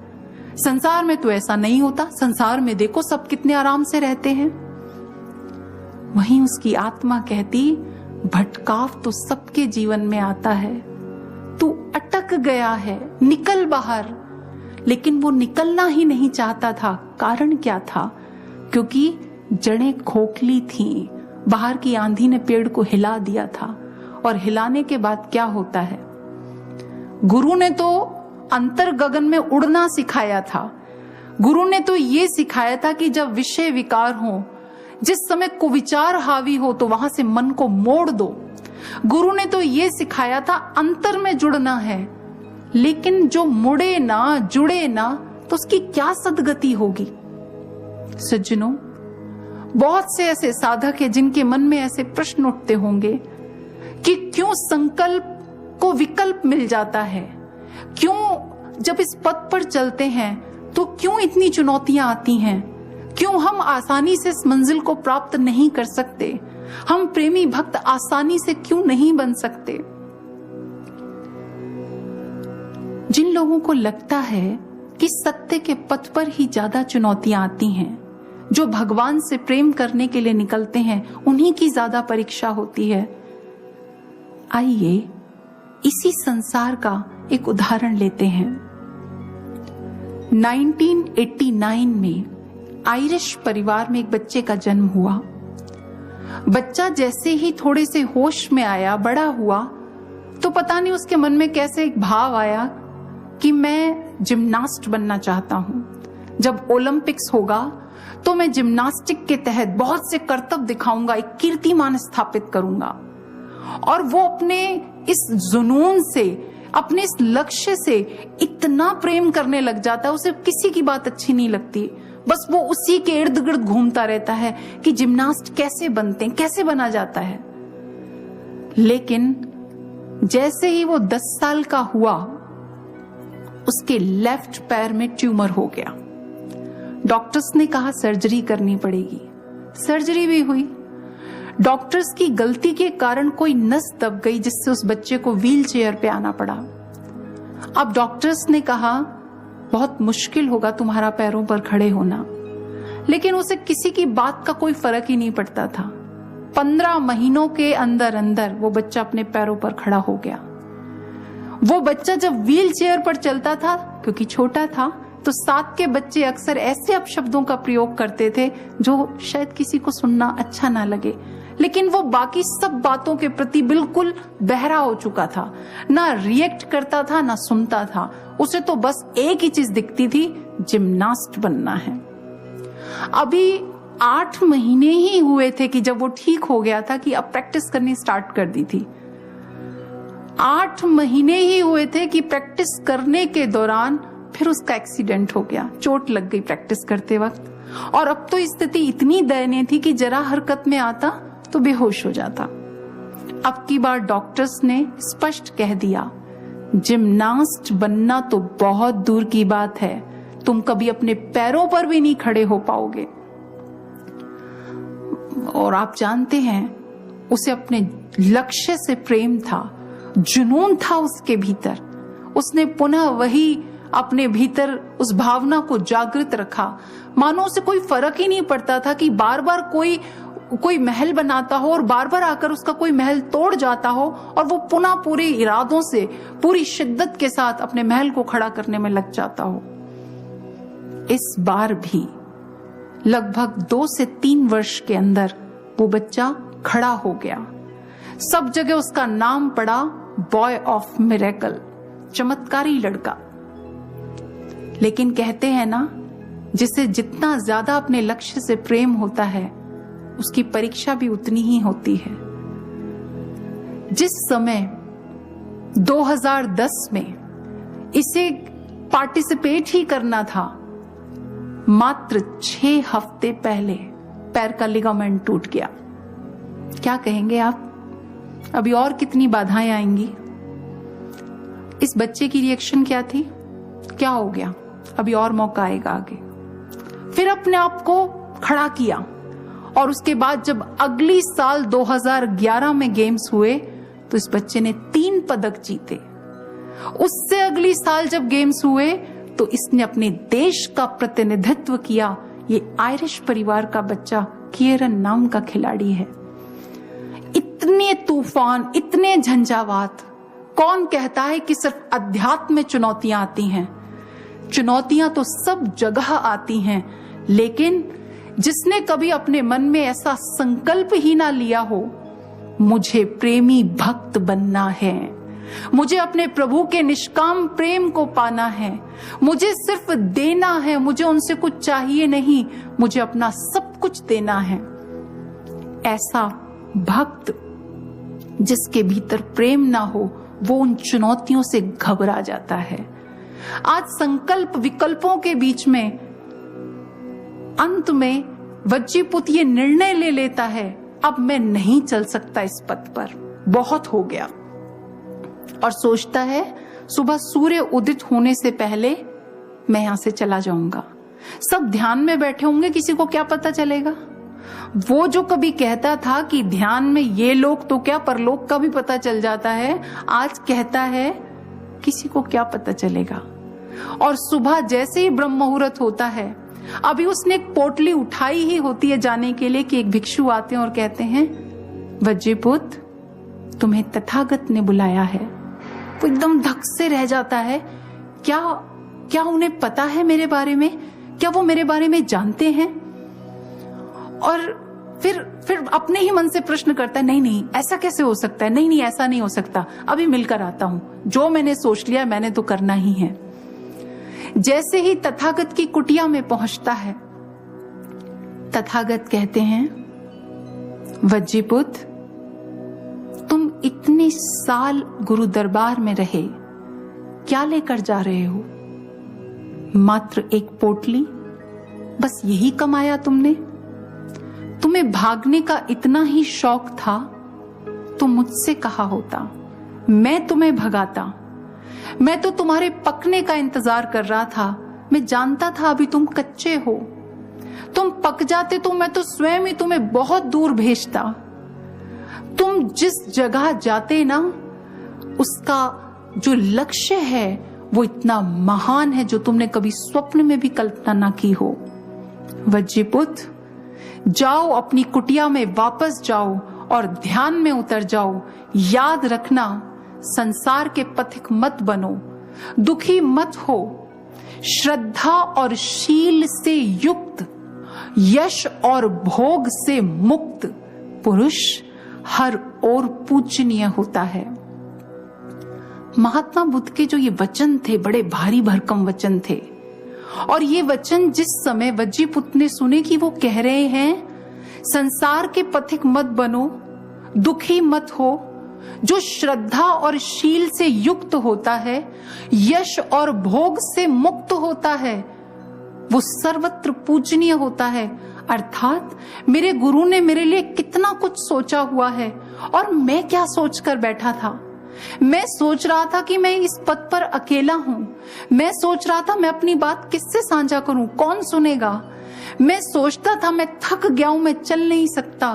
संसार में तो ऐसा नहीं होता, संसार में देखो सब कितने आराम से रहते हैं। वहीं उसकी आत्मा कहती, भटकाव तो सबके जीवन में आता है, तू अटक गया है, निकल बाहर। लेकिन वो निकलना ही नहीं चाहता था। कारण क्या था? क्योंकि जड़ें खोखली थीं। बाहर की आंधी ने पेड़ को हिला दिया था, और हिलाने के बाद क्या होता है? गुरु ने तो अंतर गगन में उड़ना सिखाया था। गुरु ने तो ये सिखाया था कि जब विषय विकार हो, जिस समय कुविचार हावी हो, तो वहां से मन को मोड़ दो। गुरु ने तो ये सिखाया था अंतर में जुड़ना है, लेकिन जो मुड़े ना, जुड़े ना, तो उसकी क्या सदगति होगी। सज्जनों, बहुत से ऐसे साधक हैं जिनके मन में ऐसे प्रश्न उठते होंगे कि क्यों संकल्प को विकल्प मिल जाता है, क्यों जब इस पथ पर चलते हैं तो क्यों इतनी चुनौतियां आती हैं, क्यों हम आसानी से इस मंजिल को प्राप्त नहीं कर सकते, हम प्रेमी भक्त आसानी से क्यों नहीं बन सकते। जिन लोगों को लगता है कि सत्य के पथ पर ही ज्यादा चुनौतियां आती हैं, जो भगवान से प्रेम करने के लिए निकलते हैं, उन्हीं की ज्यादा परीक्षा होती है। आइए इसी संसार का एक उदाहरण लेते हैं। 1989 में आयरिश परिवार में एक बच्चे का जन्म हुआ। बच्चा जैसे ही थोड़े से होश में आया, बड़ा हुआ, तो पता नहीं उसके मन में कैसे एक भाव आया कि मैं जिम्नास्ट बनना चाहता हूं। जब ओलंपिक्स होगा तो मैं जिम्नास्टिक के तहत बहुत से करतब दिखाऊंगा, एक कीर्तिमान स्थापित करूंगा। और वो अपने इस जुनून से, अपने इस लक्ष्य से इतना प्रेम करने लग जाता है, उसे किसी की बात अच्छी नहीं लगती, बस वो उसी के इर्द गिर्द घूमता रहता है कि जिम्नास्ट कैसे बनते हैं, कैसे बना जाता है। लेकिन जैसे ही वो 10 साल का हुआ, उसके लेफ्ट पैर में ट्यूमर हो गया। डॉक्टर्स ने कहा सर्जरी करनी पड़ेगी। सर्जरी भी हुई। डॉक्टर्स की गलती के कारण कोई नस दब गई, जिससे उस बच्चे को व्हील चेयर पे आना पड़ा। अब डॉक्टर्स ने कहा बहुत मुश्किल होगा तुम्हारा पैरों पर खड़े होना, लेकिन उसे किसी की बात का कोई फर्क ही नहीं पड़ता था। 15 महीनों के अंदर अंदर वो बच्चा अपने पैरों पर खड़ा हो गया। वो बच्चा जब व्हील चेयर पर चलता था, क्योंकि छोटा था, तो साथ के बच्चे अक्सर ऐसे अपशब्दों का प्रयोग करते थे जो शायद किसी को सुनना अच्छा ना लगे, लेकिन वो बाकी सब बातों के प्रति बिल्कुल बहरा हो चुका था। ना रिएक्ट करता था, ना सुनता था। उसे तो बस एक ही चीज दिखती थी, जिम्नास्ट बनना है। अभी 8 महीने ही हुए थे कि जब वो ठीक हो गया था कि अब प्रैक्टिस करनी स्टार्ट कर दी थी। 8 महीने ही हुए थे कि प्रैक्टिस करने के दौरान फिर उसका एक्सीडेंट हो गया, चोट लग गई प्रैक्टिस करते वक्त। और अब तो स्थिति इतनी दयनीय थी कि जरा हरकत में आता तो बेहोश हो जाता। अब की बार डॉक्टर्स ने स्पष्ट कह दिया, जिम्नास्ट बनना तो बहुत दूर की बात है, तुम कभी अपने पैरों पर भी नहीं खड़े हो पाओगे। और आप जानते हैं, उसे अपने लक्ष्य से प्रेम था, जुनून था उसके भीतर। उसने पुनः वही अपने भीतर उस भावना को जागृत रखा। मानो उसे कोई फर्क ही नहीं पड़ता था कि बार बार कोई महल बनाता हो और बार बार आकर उसका कोई महल तोड़ जाता हो, और वो पुनः पूरे इरादों से, पूरी शिद्दत के साथ अपने महल को खड़ा करने में लग जाता हो। इस बार भी लगभग 2 से 3 वर्ष के अंदर वो बच्चा खड़ा हो गया। सब जगह उसका नाम पड़ा बॉय ऑफ मिरेकल, चमत्कारी लड़का। लेकिन कहते हैं ना, जिसे जितना ज्यादा अपने लक्ष्य से प्रेम होता है, उसकी परीक्षा भी उतनी ही होती है। जिस समय 2010 में इसे पार्टिसिपेट ही करना था, मात्र 6 हफ्ते पहले पैर का लिगामेंट टूट गया। क्या कहेंगे आप? अभी और कितनी बाधाएं आएंगी? इस बच्चे की रिएक्शन क्या थी? क्या हो गया? अभी और मौका आएगा आगे। फिर अपने आप को खड़ा किया, और उसके बाद जब अगली साल 2011 में गेम्स हुए तो इस बच्चे ने 3 पदक जीते। उससे अगली साल जब गेम्स हुए तो इसने अपने देश का प्रतिनिधित्व किया। ये आयरिश परिवार का बच्चा किएरन नाम का खिलाड़ी है। इतने तूफान, इतने झंझावात, कौन कहता है कि सिर्फ अध्यात्म में चुनौतियां आती हैं? चुनौतियां तो सब जगह आती हैं, लेकिन जिसने कभी अपने मन में ऐसा संकल्प ही ना लिया हो, मुझे प्रेमी भक्त बनना है, मुझे अपने प्रभु के निष्काम प्रेम को पाना है, मुझे सिर्फ देना है, मुझे उनसे कुछ चाहिए नहीं, मुझे अपना सब कुछ देना है, ऐसा भक्त जिसके भीतर प्रेम ना हो, वो उन चुनौतियों से घबरा जाता है। आज संकल्प विकल्पों के बीच में अंत में वज्जीपुत्र ये निर्णय ले लेता है, अब मैं नहीं चल सकता इस पथ पर, बहुत हो गया। और सोचता है सुबह सूर्य उदित होने से पहले मैं यहां से चला जाऊंगा। सब ध्यान में बैठे होंगे, किसी को क्या पता चलेगा। वो जो कभी कहता था कि ध्यान में ये लोग तो क्या परलोक का भी पता चल जाता है, आज कहता है किसी को क्या पता चलेगा। और सुबह जैसे ही ब्रह्म मुहूर्त होता है, अभी उसने एक पोटली उठाई ही होती है जाने के लिए कि एक भिक्षु आते हैं और कहते हैं, वज्जीपुत्र तुम्हें तथागत ने बुलाया है। वो एकदम धक से रह जाता है, क्या उन्हें पता है मेरे बारे में? क्या वो मेरे बारे में जानते हैं? और फिर अपने ही मन से प्रश्न करता है, नहीं ऐसा कैसे हो सकता है, नहीं ऐसा नहीं हो सकता, अभी मिलकर आता हूं, जो मैंने सोच लिया मैंने तो करना ही है। जैसे ही तथागत की कुटिया में पहुंचता है, तथागत कहते हैं, वज्जीपुत्र तुम इतने साल गुरु दरबार में रहे, क्या लेकर जा रहे हो? मात्र एक पोटली, बस यही कमाया तुमने? तुम्हें भागने का इतना ही शौक था तो मुझसे कहा होता, मैं तुम्हें भगाता। मैं तो तुम्हारे पकने का इंतजार कर रहा था, मैं जानता था अभी तुम कच्चे हो। तुम पक जाते तो मैं तो स्वयं ही तुम्हें बहुत दूर भेजता। तुम जिस जगह जाते ना, उसका जो लक्ष्य है वो इतना महान है जो तुमने कभी स्वप्न में भी कल्पना ना की हो। वज्जीपुत्र जाओ, अपनी कुटिया में वापस जाओ और ध्यान में उतर जाओ। याद रखना, संसार के पथिक मत बनो, दुखी मत हो। श्रद्धा और शील से युक्त, यश और भोग से मुक्त पुरुष हर ओर पूजनीय होता है। महात्मा बुद्ध के जो ये वचन थे, बड़े भारी भरकम वचन थे। और ये वचन जिस समय वज्जीपुत्र ने सुने कि वो कह रहे हैं, संसार के पथिक मत बनो, दुखी मत हो, जो श्रद्धा और शील से युक्त होता है, यश और भोग से मुक्त होता है, वो सर्वत्र पूजनीय होता है। अर्थात मेरे गुरु ने मेरे लिए कितना कुछ सोचा हुआ है और मैं क्या सोचकर बैठा था। मैं सोच रहा था कि मैं इस पद पर अकेला हूं। मैं सोच रहा था मैं अपनी बात किससे साझा करूं, कौन सुनेगा। मैं सोचता था मैं थक गया हूं, मैं चल नहीं सकता।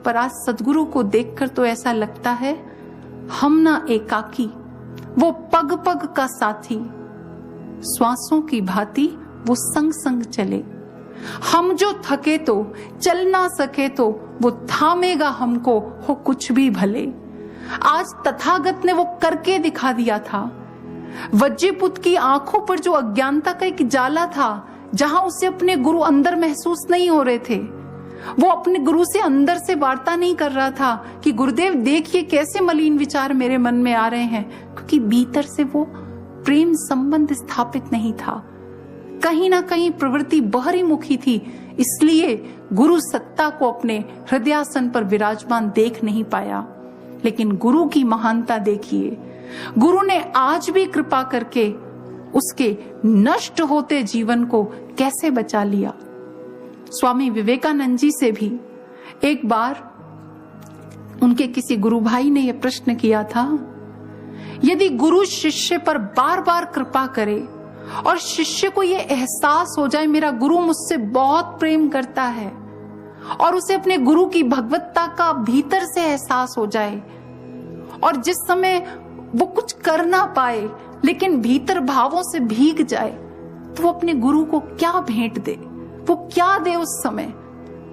पर आज सद्गुरु को देखकर तो ऐसा लगता है हम ना एकाकी, वो पग पग का साथी, श्वासों की भांति वो संग संग चले। हम जो थके तो, चल ना सके तो वो थामेगा हमको, हो कुछ भी भले। आज तथागत ने वो करके दिखा दिया था। वज्जीपुत्र की आंखों पर जो अज्ञानता का एक जाला था, जहां उसे अपने गुरु अंदर महसूस नहीं हो रहे थे, वो अपने गुरु से अंदर से वार्ता नहीं कर रहा था कि गुरुदेव देखिए कैसे मलिन विचार मेरे मन में आ रहे हैं, क्योंकि भीतर से वो प्रेम संबंध स्थापित नहीं था। कहीं ना कहीं प्रवृत्ति बाहरी मुखी थी, इसलिए गुरु सत्ता को अपने हृदयासन पर विराजमान देख नहीं पाया। लेकिन गुरु की महानता देखिए, गुरु ने आज भी कृपा करके उसके नष्ट होते जीवन को कैसे बचा लिया। स्वामी विवेकानंद जी से भी एक बार उनके किसी गुरु भाई ने यह प्रश्न किया था, यदि गुरु शिष्य पर बार बार कृपा करे और शिष्य को यह एहसास हो जाए मेरा गुरु मुझसे बहुत प्रेम करता है, और उसे अपने गुरु की भगवत्ता का भीतर से एहसास हो जाए, और जिस समय वो कुछ कर ना पाए लेकिन भीतर भावों से भीग जाए, तो वो अपने गुरु को क्या भेंट दे, वो क्या दे उस समय,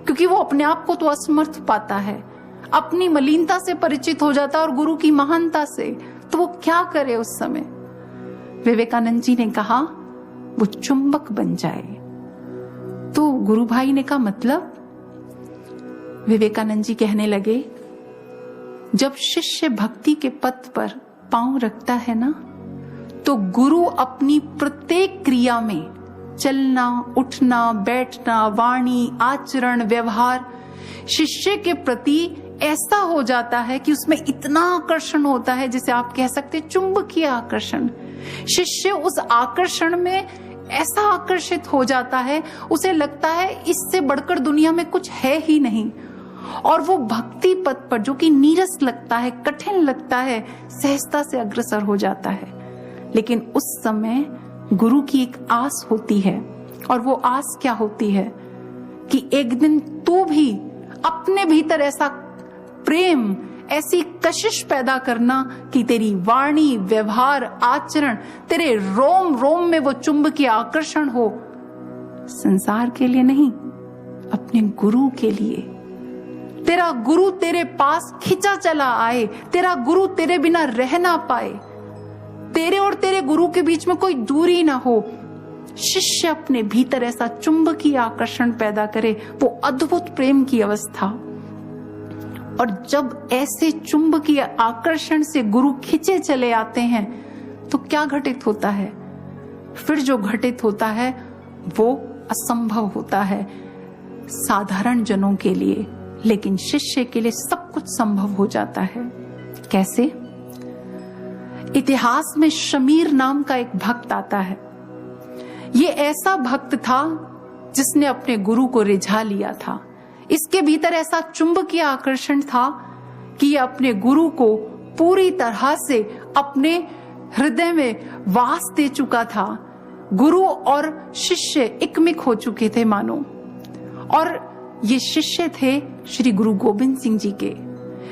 क्योंकि वो अपने आप को तो असमर्थ पाता है, अपनी मलिनता से परिचित हो जाता है और गुरु की महानता से, तो वो क्या करे उस समय। विवेकानंद जी ने कहा वो चुंबक बन जाए। तो गुरु भाई ने कहा मतलब? विवेकानंद जी कहने लगे, जब शिष्य भक्ति के पथ पर पांव रखता है ना, तो गुरु अपनी प्रत्येक क्रिया में, चलना, उठना, बैठना, वाणी, आचरण, व्यवहार, शिष्य के प्रति ऐसा हो जाता है कि उसमें इतना आकर्षण होता है, जैसे आप कह सकते चुंबकीय आकर्षण। शिष्य उस आकर्षण में ऐसा आकर्षित हो जाता है, उसे लगता है इससे बढ़कर दुनिया में कुछ है ही नहीं, और वो भक्ति पथ पर जो कि नीरस लगता है, कठिन लगता है, सहजता से अग्रसर हो जाता है। लेकिन उस समय गुरु की एक आस होती है, और वो आस क्या होती है कि एक दिन तू भी अपने भीतर ऐसा प्रेम, ऐसी कशिश पैदा करना कि तेरी वाणी, व्यवहार, आचरण, तेरे रोम रोम में वो चुंबकीय आकर्षण हो, संसार के लिए नहीं, अपने गुरु के लिए। तेरा गुरु तेरे पास खिंचा चला आए, तेरा गुरु तेरे बिना रह ना पाए, तेरे और तेरे गुरु के बीच में कोई दूरी ना हो। शिष्य अपने भीतर ऐसा चुंबकीय आकर्षण पैदा करे, वो अद्भुत प्रेम की अवस्था। और जब ऐसे चुंबकीय आकर्षण से गुरु खिंचे चले आते हैं तो क्या घटित होता है? फिर जो घटित होता है वो असंभव होता है साधारण जनों के लिए, लेकिन शिष्य के लिए सब कुछ संभव हो जाता है। कैसे? इतिहास में शमीर नाम का एक भक्त आता है। ये ऐसा भक्त था जिसने अपने गुरु को रिझा लिया था। इसके भीतर ऐसा चुंबकीय आकर्षण था कि ये अपने गुरु को पूरी तरह से अपने हृदय में वास दे चुका था। गुरु और शिष्य एकमिक हो चुके थे मानो। और ये शिष्य थे श्री गुरु गोविंद सिंह जी के।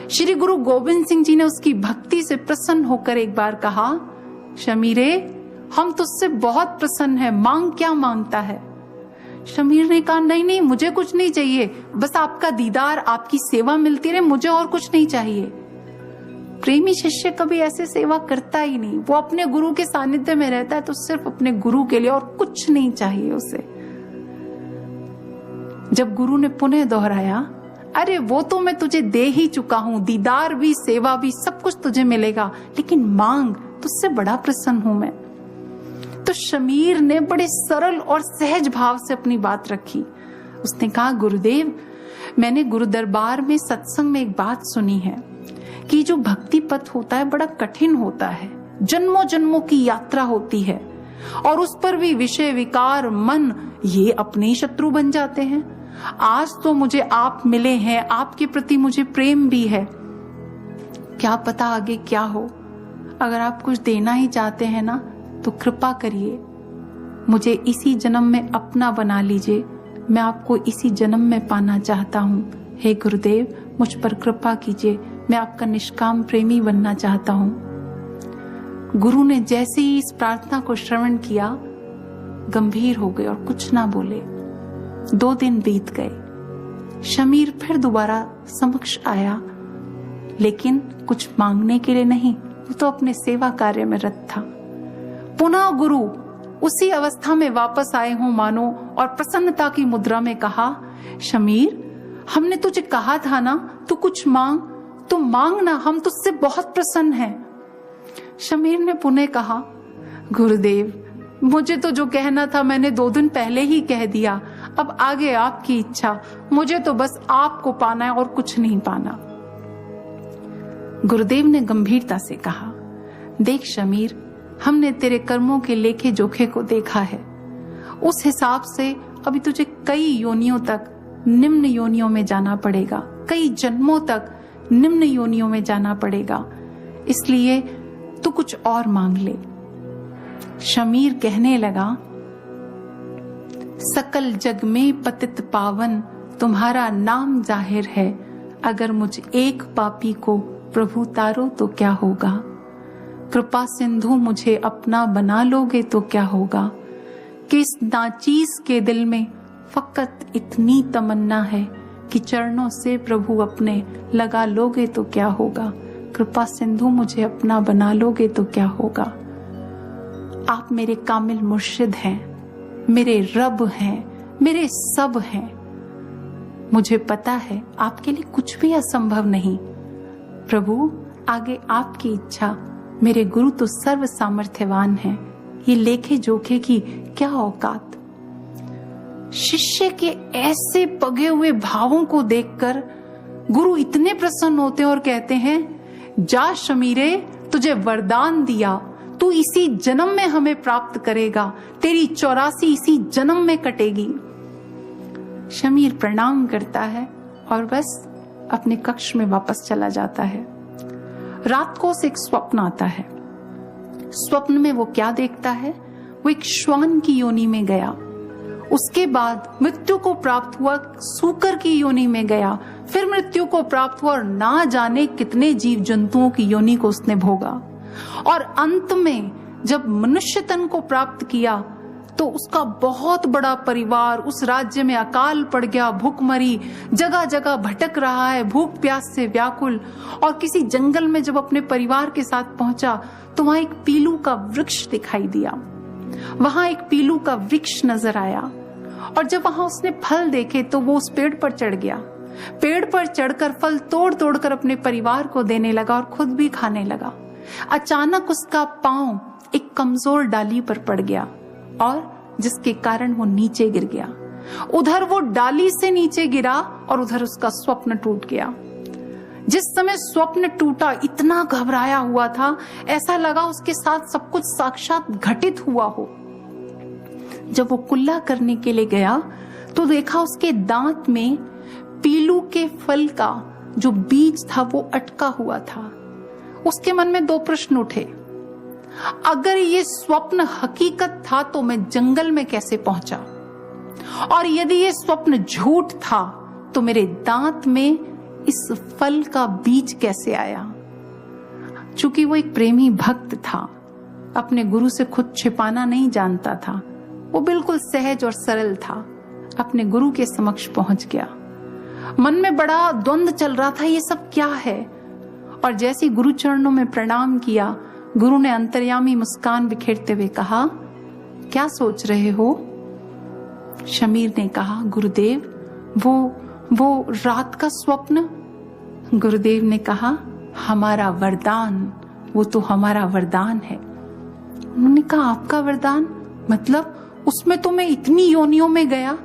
श्री गुरु गोविंद सिंह जी ने उसकी भक्ति से प्रसन्न होकर एक बार कहा, शमीरे, हम तुझसे बहुत प्रसन्न हैं, मांग क्या मांगता है? शमीर ने कहा, नहीं नहीं, मुझे कुछ नहीं चाहिए, बस आपका दीदार, आपकी सेवा मिलती रहे, मुझे और कुछ नहीं चाहिए। प्रेमी शिष्य कभी ऐसे सेवा करता ही नहीं। वो अपने गुरु के सानिध्य में रहता है तो सिर्फ अपने गुरु के लिए, और कुछ नहीं चाहिए उसे। जब गुरु ने पुनः दोहराया, अरे वो तो मैं तुझे दे ही चुका हूं, दीदार भी, सेवा भी, सब कुछ तुझे मिलेगा, लेकिन मांग, तुझसे बड़ा प्रसन्न हूं मैं। तो शमीर ने बड़े सरल और सहज भाव से अपनी बात रखी। उसने कहा, गुरुदेव, मैंने गुरु दरबार में सत्संग में एक बात सुनी है कि जो भक्ति पथ होता है बड़ा कठिन होता है, जन्मों जन्मों की यात्रा होती है, और उस पर भी विषय, विकार, मन, ये अपने शत्रु बन जाते हैं। आज तो मुझे आप मिले हैं, आपके प्रति मुझे प्रेम भी है, क्या पता आगे क्या हो। अगर आप कुछ देना ही चाहते हैं ना तो कृपा करिए, मुझे इसी जन्म में अपना बना लीजिए, मैं आपको इसी जन्म में पाना चाहता हूँ। हे गुरुदेव, मुझ पर कृपा कीजिए, मैं आपका निष्काम प्रेमी बनना चाहता हूँ। गुरु ने जैसे ही इस प्रार्थना को श्रवण किया, गंभीर हो गए और कुछ ना बोले। 2 दिन बीत गए। शमीर फिर दोबारा समक्ष आया, लेकिन कुछ मांगने के लिए नहीं, वो तो अपने सेवा कार्य में रत था। पुनः गुरु उसी अवस्था में वापस आए हों मानो, और प्रसन्नता की मुद्रा में कहा, शमीर, हमने तुझे कहा था ना, तू कुछ मांग, तू मांग ना, हम तुझसे बहुत प्रसन्न हैं। शमीर ने पुनः कहा, गुरुदेव, मुझे तो जो कहना था मैंने 2 दिन पहले ही कह दिया, अब आगे आपकी इच्छा, मुझे तो बस आपको पाना है और कुछ नहीं पाना। गुरुदेव ने गंभीरता से कहा, देख शमीर, हमने तेरे कर्मों के लेखे जोखे को देखा है, उस हिसाब से अभी तुझे कई योनियों तक, निम्न योनियों में जाना पड़ेगा, कई जन्मों तक निम्न योनियों में जाना पड़ेगा, इसलिए तू कुछ और मांग ले। शमीर कहने लगा, सकल जग में पतित पावन तुम्हारा नाम जाहिर है, अगर मुझ एक पापी को प्रभु तारो तो क्या होगा। कृपा सिंधु मुझे अपना बना लोगे तो क्या होगा। किस नाचीज के दिल में फकत इतनी तमन्ना है कि चरणों से प्रभु अपने लगा लोगे तो क्या होगा। कृपा सिंधु मुझे अपना बना लोगे तो क्या होगा। आप मेरे कामिल मुर्शिद हैं, मेरे रब हैं, मेरे सब हैं। मुझे पता है आपके लिए कुछ भी असंभव नहीं। प्रभु, आगे आपकी इच्छा, मेरे गुरु तो सर्व सामर्थ्यवान हैं, ये लेखे जोखे की क्या औकात। शिष्य के ऐसे पगे हुए भावों को देखकर गुरु इतने प्रसन्न होते हैं और कहते हैं, जा शमीरे, तुझे वरदान दिया, तू इसी जन्म में हमें प्राप्त करेगा, तेरी 84 इसी जन्म में कटेगी। शमीर प्रणाम करता है और बस अपने कक्ष में वापस चला जाता है। रात को उसे एक स्वप्न आता है। स्वप्न में वो क्या देखता है? वो एक श्वान की योनि में गया, उसके बाद मृत्यु को प्राप्त हुआ, सूकर की योनि में गया, फिर मृत्यु को प्राप्त हुआ और ना जाने कितने जीव जंतुओं की योनि को उसने भोगा। और अंत में जब मनुष्य तन को प्राप्त किया तो उसका बहुत बड़ा परिवार उस राज्य में अकाल पड़ गया, भूखमरी, जगह जगह भटक रहा है, भूख प्यास से व्याकुल। और किसी जंगल में जब अपने परिवार के साथ पहुंचा तो वहां एक पीलू का वृक्ष दिखाई दिया, वहां एक पीलू का वृक्ष नजर आया। और जब वहां उसने फल देखे तो वो उस पेड़ पर चढ़ गया। पेड़ पर चढ़कर फल तोड़ तोड़ कर अपने परिवार को देने लगा और खुद भी खाने लगा। अचानक उसका पांव एक कमजोर डाली पर पड़ गया और जिसके कारण वो नीचे गिर गया। उधर वो डाली से नीचे गिरा और उधर उसका स्वप्न टूट गया। जिस समय स्वप्न टूटा इतना घबराया हुआ था, ऐसा लगा उसके साथ सब कुछ साक्षात घटित हुआ हो। जब वो कुल्ला करने के लिए गया तो देखा उसके दांत में पीलू के फल का जो बीज था वो अटका हुआ था। उसके मन में दो प्रश्न उठे। अगर ये स्वप्न हकीकत था तो मैं जंगल में कैसे पहुंचा, और यदि ये स्वप्न झूठ था तो मेरे दांत में इस फल का बीज कैसे आया। चूंकि वो एक प्रेमी भक्त था, अपने गुरु से खुद छिपाना नहीं जानता था, वो बिल्कुल सहज और सरल था, अपने गुरु के समक्ष पहुंच गया। मन में बड़ा द्वंद्व चल रहा था, ये सब क्या है। और जैसे गुरु चरणों में प्रणाम किया, गुरु ने अंतर्यामी मुस्कान बिखेरते हुए कहा, क्या सोच रहे हो? शमीर ने कहा, गुरुदेव, वो रात का स्वप्न। गुरुदेव ने कहा, हमारा वरदान, वो तो हमारा वरदान है। उन्होंने कहा, आपका वरदान मतलब? उसमें तो मैं इतनी योनियों में गया।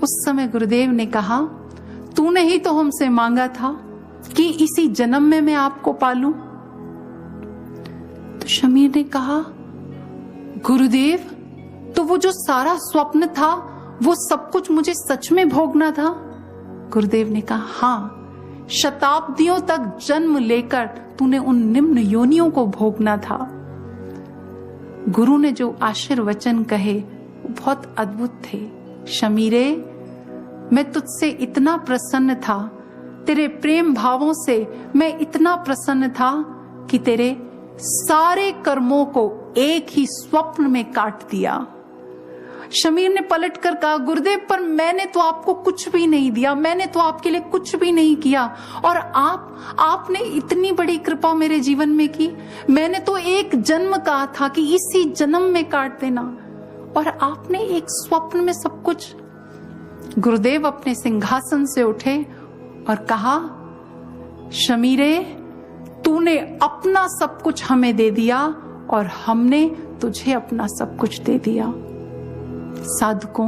उस समय गुरुदेव ने कहा, तूने ही तो हमसे मांगा था कि इसी जन्म में मैं आपको पालूं। तो शमीर ने कहा, गुरुदेव, तो वो जो सारा स्वप्न था वो सब कुछ मुझे सच में भोगना था? गुरुदेव ने कहा, हाँ, शताब्दियों तक जन्म लेकर तूने उन निम्न योनियों को भोगना था। गुरु ने जो आशीर्वचन कहे वो बहुत अद्भुत थे। शमीरे, मैं तुझसे इतना प्रसन्न था, तेरे प्रेम भावों से मैं इतना प्रसन्न था कि तेरे सारे कर्मों को एक ही स्वप्न में काट दिया। शमीर ने पलटकर कहा, गुरुदेव, पर मैंने तो आपको कुछ भी नहीं दिया, मैंने तो आपके लिए कुछ भी नहीं किया, और आपने इतनी बड़ी कृपा मेरे जीवन में की। मैंने तो एक जन्म कहा था कि इसी जन्म में काट देना, और आपने एक स्वप्न में सब कुछ। गुरुदेव अपने सिंहासन से उठे और कहा, शमीरे, तूने अपना सब कुछ हमें दे दिया और हमने तुझे अपना सब कुछ दे दिया। साधकों,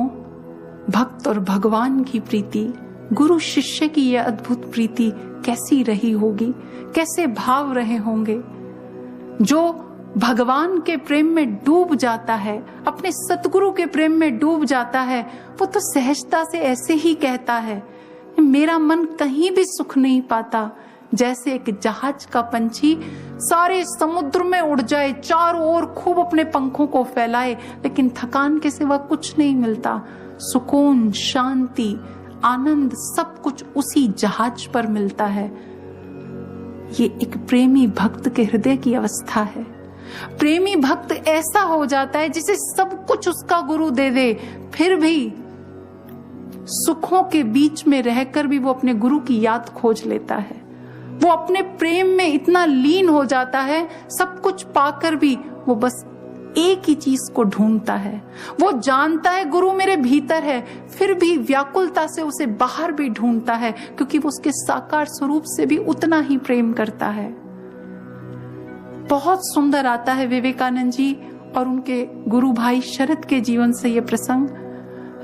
भक्त और भगवान की प्रीति, गुरु शिष्य की यह अद्भुत प्रीति कैसी रही होगी, कैसे भाव रहे होंगे। जो भगवान के प्रेम में डूब जाता है, अपने सतगुरु के प्रेम में डूब जाता है, वो तो सहजता से ऐसे ही कहता है, मेरा मन कहीं भी सुख नहीं पाता। जैसे एक जहाज का पंछी सारे समुद्र में उड़ जाए, चारों ओर खूब अपने पंखों को फैलाए, लेकिन थकान के सिवा कुछ नहीं मिलता। सुकून, शांति, आनंद सब कुछ उसी जहाज पर मिलता है। ये एक प्रेमी भक्त के हृदय की अवस्था है। प्रेमी भक्त ऐसा हो जाता है जिसे सब कुछ उसका गुरु दे दे, फिर भी सुखों के बीच में रहकर भी वो अपने गुरु की याद खोज लेता है। वो अपने प्रेम में इतना लीन हो जाता है, सब कुछ पाकर भी वो बस एक ही चीज को ढूंढता है। वो जानता है गुरु मेरे भीतर है, फिर भी व्याकुलता से उसे बाहर भी ढूंढता है, क्योंकि वो उसके साकार स्वरूप से भी उतना ही प्रेम करता है। बहुत सुंदर आता है विवेकानंद जी और उनके गुरु भाई शरद के जीवन से ये प्रसंग।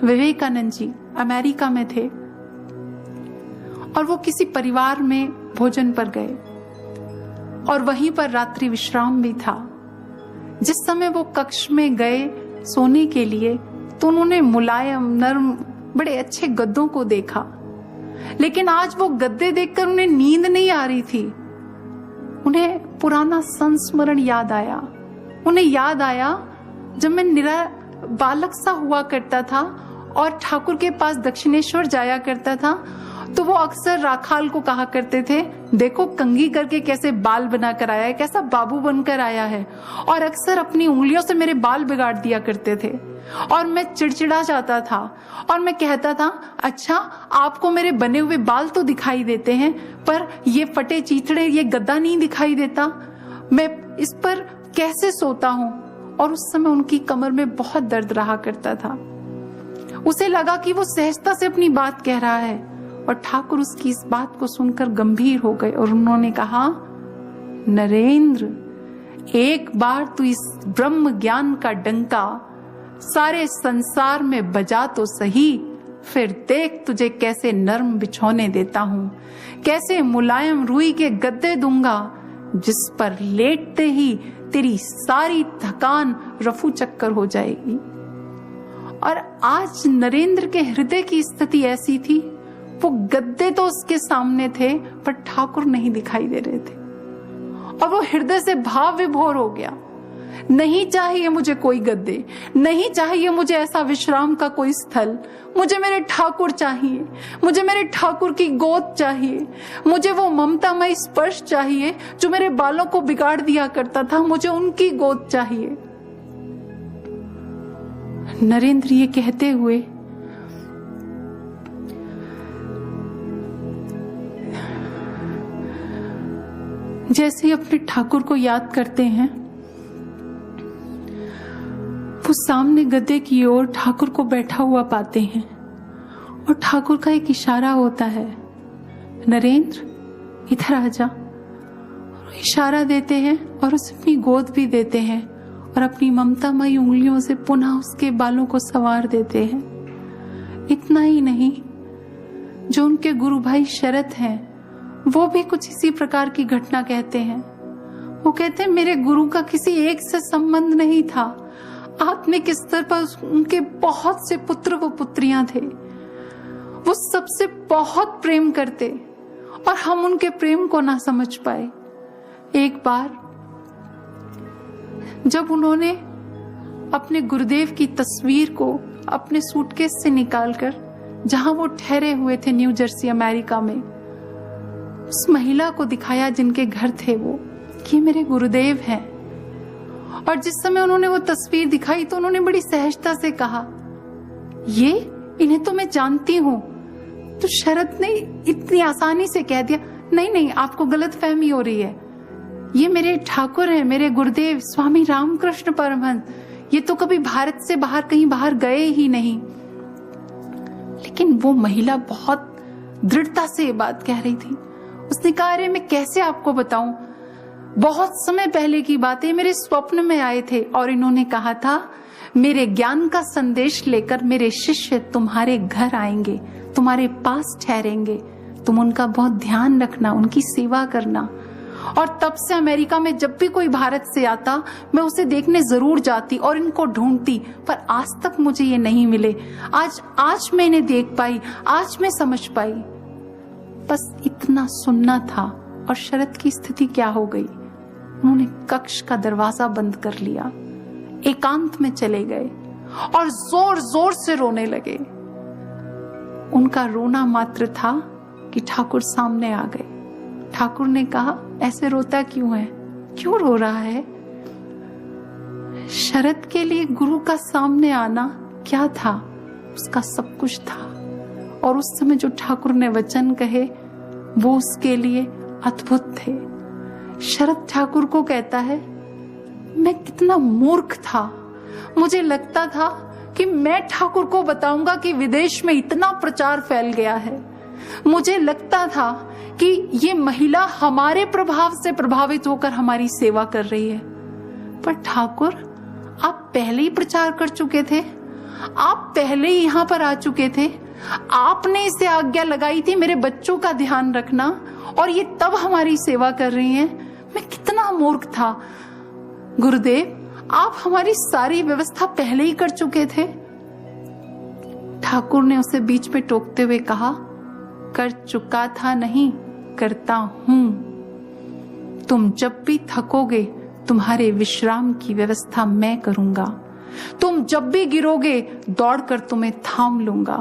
विवेकानंद जी अमेरिका में थे और वो किसी परिवार में भोजन पर गए और वहीं पर रात्रि विश्राम भी था। जिस समय वो कक्ष में गए सोने के लिए तो उन्होंने मुलायम नरम बड़े अच्छे गद्दों को देखा, लेकिन आज वो गद्दे देखकर उन्हें नींद नहीं आ रही थी। उन्हें पुराना संस्मरण याद आया। उन्हें याद आया जब मैं निरा बालक सा हुआ करता था और ठाकुर के पास दक्षिणेश्वर जाया करता था, तो वो अक्सर राखाल को कहा करते थे, देखो कंघी करके कैसे बाल बना कर आया है, कैसा बाबू बनकर आया है। और अक्सर अपनी उंगलियों से मेरे बाल बिगाड़ दिया करते थे और मैं चिड़चिड़ा जाता था और मैं कहता था, अच्छा आपको मेरे बने हुए बाल तो दिखाई देते हैं पर ये फटे चीथड़े, ये गद्दा नहीं दिखाई देता, मैं इस पर कैसे सोता हूं। और उस समय उनकी कमर में बहुत दर्द रहा करता था। उसे लगा कि वो सहजता से अपनी बात कह रहा है और ठाकुर उसकी इस बात को सुनकर गंभीर हो गए और उन्होंने कहा, नरेंद्र, एक बार तू इस ब्रह्म ज्ञान का डंका सारे संसार में बजा तो सही, फिर देख तुझे कैसे नर्म बिछौने देता हूं, कैसे मुलायम रुई के गद्दे दूंगा जिस पर लेटते ही तेरी सारी थकान रफू चक्कर हो जाएगी। और आज नरेंद्र के हृदय की स्थिति ऐसी थी, वो गद्दे तो उसके सामने थे पर ठाकुर नहीं दिखाई दे रहे थे और वो हृदय से भाव विभोर हो गया। नहीं चाहिए मुझे कोई गद्दे, नहीं चाहिए मुझे ऐसा विश्राम का कोई स्थल, मुझे मेरे ठाकुर चाहिए, मुझे मेरे ठाकुर की गोद चाहिए, मुझे वो ममतामय स्पर्श चाहिए जो मेरे बालों को बिगाड़ दिया करता था, मुझे उनकी गोद चाहिए। नरेंद्र ये कहते हुए जैसे ही अपने ठाकुर को याद करते हैं, वो सामने गद्दे की ओर ठाकुर को बैठा हुआ पाते हैं और ठाकुर का एक इशारा होता है, नरेंद्र इधर आ जा। इशारा देते हैं और उसे अपनी गोद भी देते हैं और अपनी ममतामयी उंगलियों से पुनः उसके बालों को संवार देते हैं। इतना ही नहीं, जो उनके गुरु भाई शरत हैं वो भी कुछ इसी प्रकार की घटना कहते हैं। वो कहते हैं, मेरे गुरु का किसी एक से संबंध नहीं था, आत्मिक स्तर पर उनके बहुत से पुत्र व पुत्रियां थे, वो सबसे बहुत प्रेम करते और हम उनके प्रेम को ना समझ पाए। एक बार जब उन्होंने अपने गुरुदेव की तस्वीर को अपने सूटकेस से निकालकर जहां वो ठहरे हुए थे न्यू जर्सी अमेरिका में, उस महिला को दिखाया जिनके घर थे वो, कि मेरे गुरुदेव हैं। और जिस समय उन्होंने वो तस्वीर दिखाई तो उन्होंने बड़ी सहजता से कहा, ये इन्हें तो मैं जानती हूं। तो शरद ने इतनी आसानी से कह दिया, नहीं नहीं आपको गलतफहमी हो रही है, ये मेरे ठाकुर हैं, मेरे गुरुदेव स्वामी रामकृष्ण परमहंस, ये तो कभी भारत से बाहर कहीं बाहर गए ही नहीं। लेकिन वो महिला बहुत दृढ़ता से ये बात कह रही थी। उसने कहा, अरे मैं कैसे आपको बताऊं, बहुत समय पहले की बातें मेरे स्वप्न में आए थे और इन्होंने कहा था, मेरे ज्ञान का संदेश लेकर मेरे शिष्य तुम्हारे घर आएंगे, तुम्हारे पास ठहरेंगे, तुम उनका बहुत ध्यान रखना, उनकी सेवा करना। और तब से अमेरिका में जब भी कोई भारत से आता मैं उसे देखने जरूर जाती और इनको ढूंढती, पर आज तक मुझे ये नहीं मिले। आज मैं इन्हें देख पाई, आज मैं समझ पाई। बस इतना सुनना था और शरद की स्थिति क्या हो गई। उन्होंने कक्ष का दरवाजा बंद कर लिया, एकांत में चले गए और जोर जोर से रोने लगे। उनका रोना मात्र था कि ठाकुर सामने आ गए। ठाकुर ने कहा, ऐसे रोता क्यों है, क्यों रो रहा है? शरद के लिए गुरु का सामने आना क्या था? उसका सब कुछ था। और उस समय जो ठाकुर ने वचन कहे वो उसके लिए अद्भुत थे। शरद ठाकुर को कहता है, मैं कितना मूर्ख था, मुझे लगता था कि मैं ठाकुर को बताऊंगा कि विदेश में इतना प्रचार फैल गया है। मुझे लगता था कि ये महिला हमारे प्रभाव से प्रभावित होकर हमारी सेवा कर रही है। पर ठाकुर, आप पहले ही प्रचार कर चुके थे, आप पहले ही यहाँ पर आ चुके थे, आपने इसे आज्ञा लगाई थी मेरे बच्चों का ध्यान रखना, और ये तब हमारी सेवा कर रही हैं। मैं कितना मूर्ख था गुरुदेव, आप हमारी सारी व्यवस्था पहले ही कर चुके थे। ठाकुर ने उसे बीच में टोकते हुए कहा, कर चुका था नहीं, करता हूं। तुम जब भी थकोगे तुम्हारे विश्राम की व्यवस्था मैं करूंगा। तुम जब भी गिरोगे दौड़कर तुम्हें थाम लूंगा।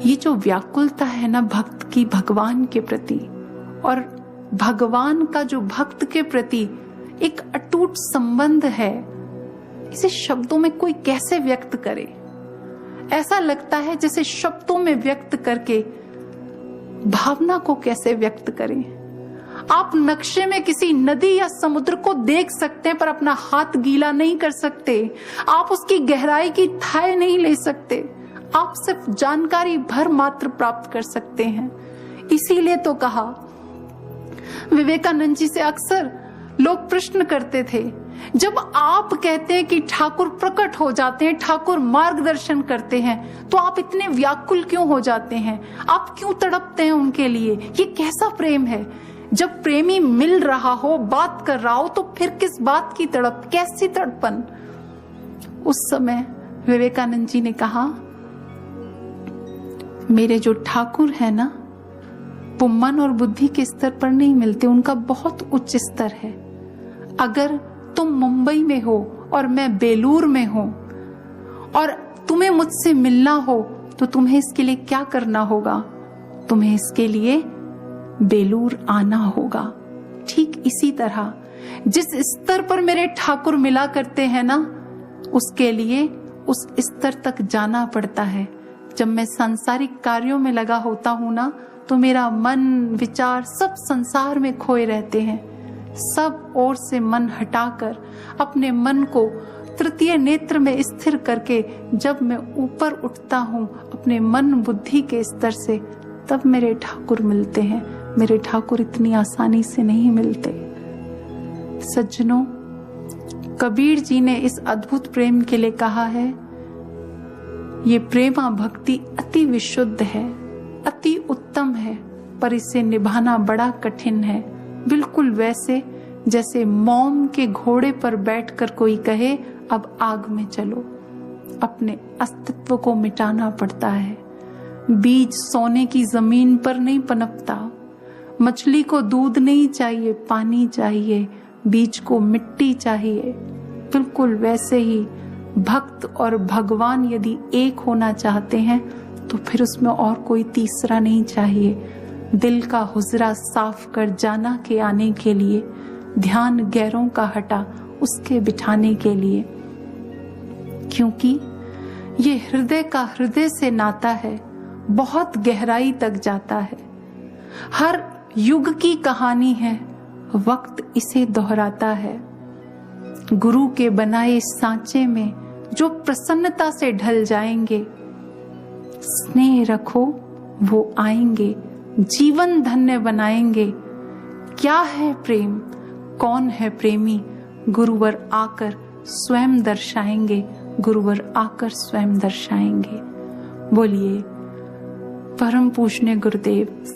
ये जो व्याकुलता है ना भक्त की भगवान के प्रति, और भगवान का जो भक्त के प्रति एक अटूट संबंध है, इसे शब्दों में कोई कैसे व्यक्त करे। ऐसा लगता है जैसे शब्दों में व्यक्त करके भावना को कैसे व्यक्त करें। आप नक्शे में किसी नदी या समुद्र को देख सकते हैं पर अपना हाथ गीला नहीं कर सकते। आप उसकी गहराई की थाह नहीं ले सकते। आप सिर्फ जानकारी भर मात्र प्राप्त कर सकते हैं। इसीलिए तो कहा, विवेकानंद जी से अक्सर लोग प्रश्न करते थे, जब आप कहते हैं कि ठाकुर प्रकट हो जाते हैं, ठाकुर मार्गदर्शन करते हैं, तो आप इतने व्याकुल क्यों हो जाते हैं? आप क्यों तड़पते हैं उनके लिए? ये कैसा प्रेम है? जब प्रेमी मिल रहा हो, बात कर रहा हो, तो फिर किस बात की तड़प, कैसी तड़पन? उस समय विवेकानंद जी ने कहा, मेरे जो ठाकुर है ना, वो मन और बुद्धि के स्तर पर नहीं मिलते, उनका बहुत उच्च स्तर है। अगर तुम मुंबई में हो और मैं बेलूर में हूं और तुम्हें मुझसे मिलना हो, तो तुम्हें इसके लिए क्या करना होगा? तुम्हें इसके लिए बेलूर आना होगा। ठीक इसी तरह जिस स्तर पर मेरे ठाकुर मिला करते हैं ना, उसके लिए उस स्तर तक जाना पड़ता है। जब मैं सांसारिक कार्यों में लगा होता हूं ना, तो मेरा मन विचार सब संसार में खोए रहते हैं। सब ओर से मन हटाकर अपने मन को तृतीय नेत्र में स्थिर करके जब मैं ऊपर उठता हूं अपने मन बुद्धि के स्तर से, तब मेरे ठाकुर मिलते हैं। मेरे ठाकुर इतनी आसानी से नहीं मिलते। सज्जनों, कबीर जी ने इस अद्भुत प्रेम के लिए कहा है, ये प्रेमा भक्ति अति विशुद्ध है, अति उत्तम है, पर इसे निभाना बड़ा कठिन है। बिल्कुल वैसे जैसे मोम के घोड़े पर बैठकर कोई कहे, अब आग में चलो। अपने अस्तित्व को मिटाना पड़ता है। बीज सोने की जमीन पर नहीं पनपता। मछली को दूध नहीं चाहिए, पानी चाहिए। बीज को मिट्टी चाहिए। बिल्कुल वैसे ही भक्त और भगवान यदि एक होना चाहते हैं, तो फिर उसमें और कोई तीसरा नहीं चाहिए। दिल का हुजरा साफ कर जाना के आने के लिए, ध्यान गैरों का हटा उसके बिठाने के लिए। क्योंकि ये हृदय का हृदय से नाता है, बहुत गहराई तक जाता है। हर युग की कहानी है, वक्त इसे दोहराता है। गुरु के बनाए सांचे में जो प्रसन्नता से ढल जाएंगे, स्नेह रखो वो आएंगे, जीवन धन्य बनाएंगे। क्या है प्रेम, कौन है प्रेमी? गुरुवर आकर स्वयं दर्शाएंगे, गुरुवर आकर स्वयं दर्शाएंगे। बोलिए परम पूजनीय गुरुदेव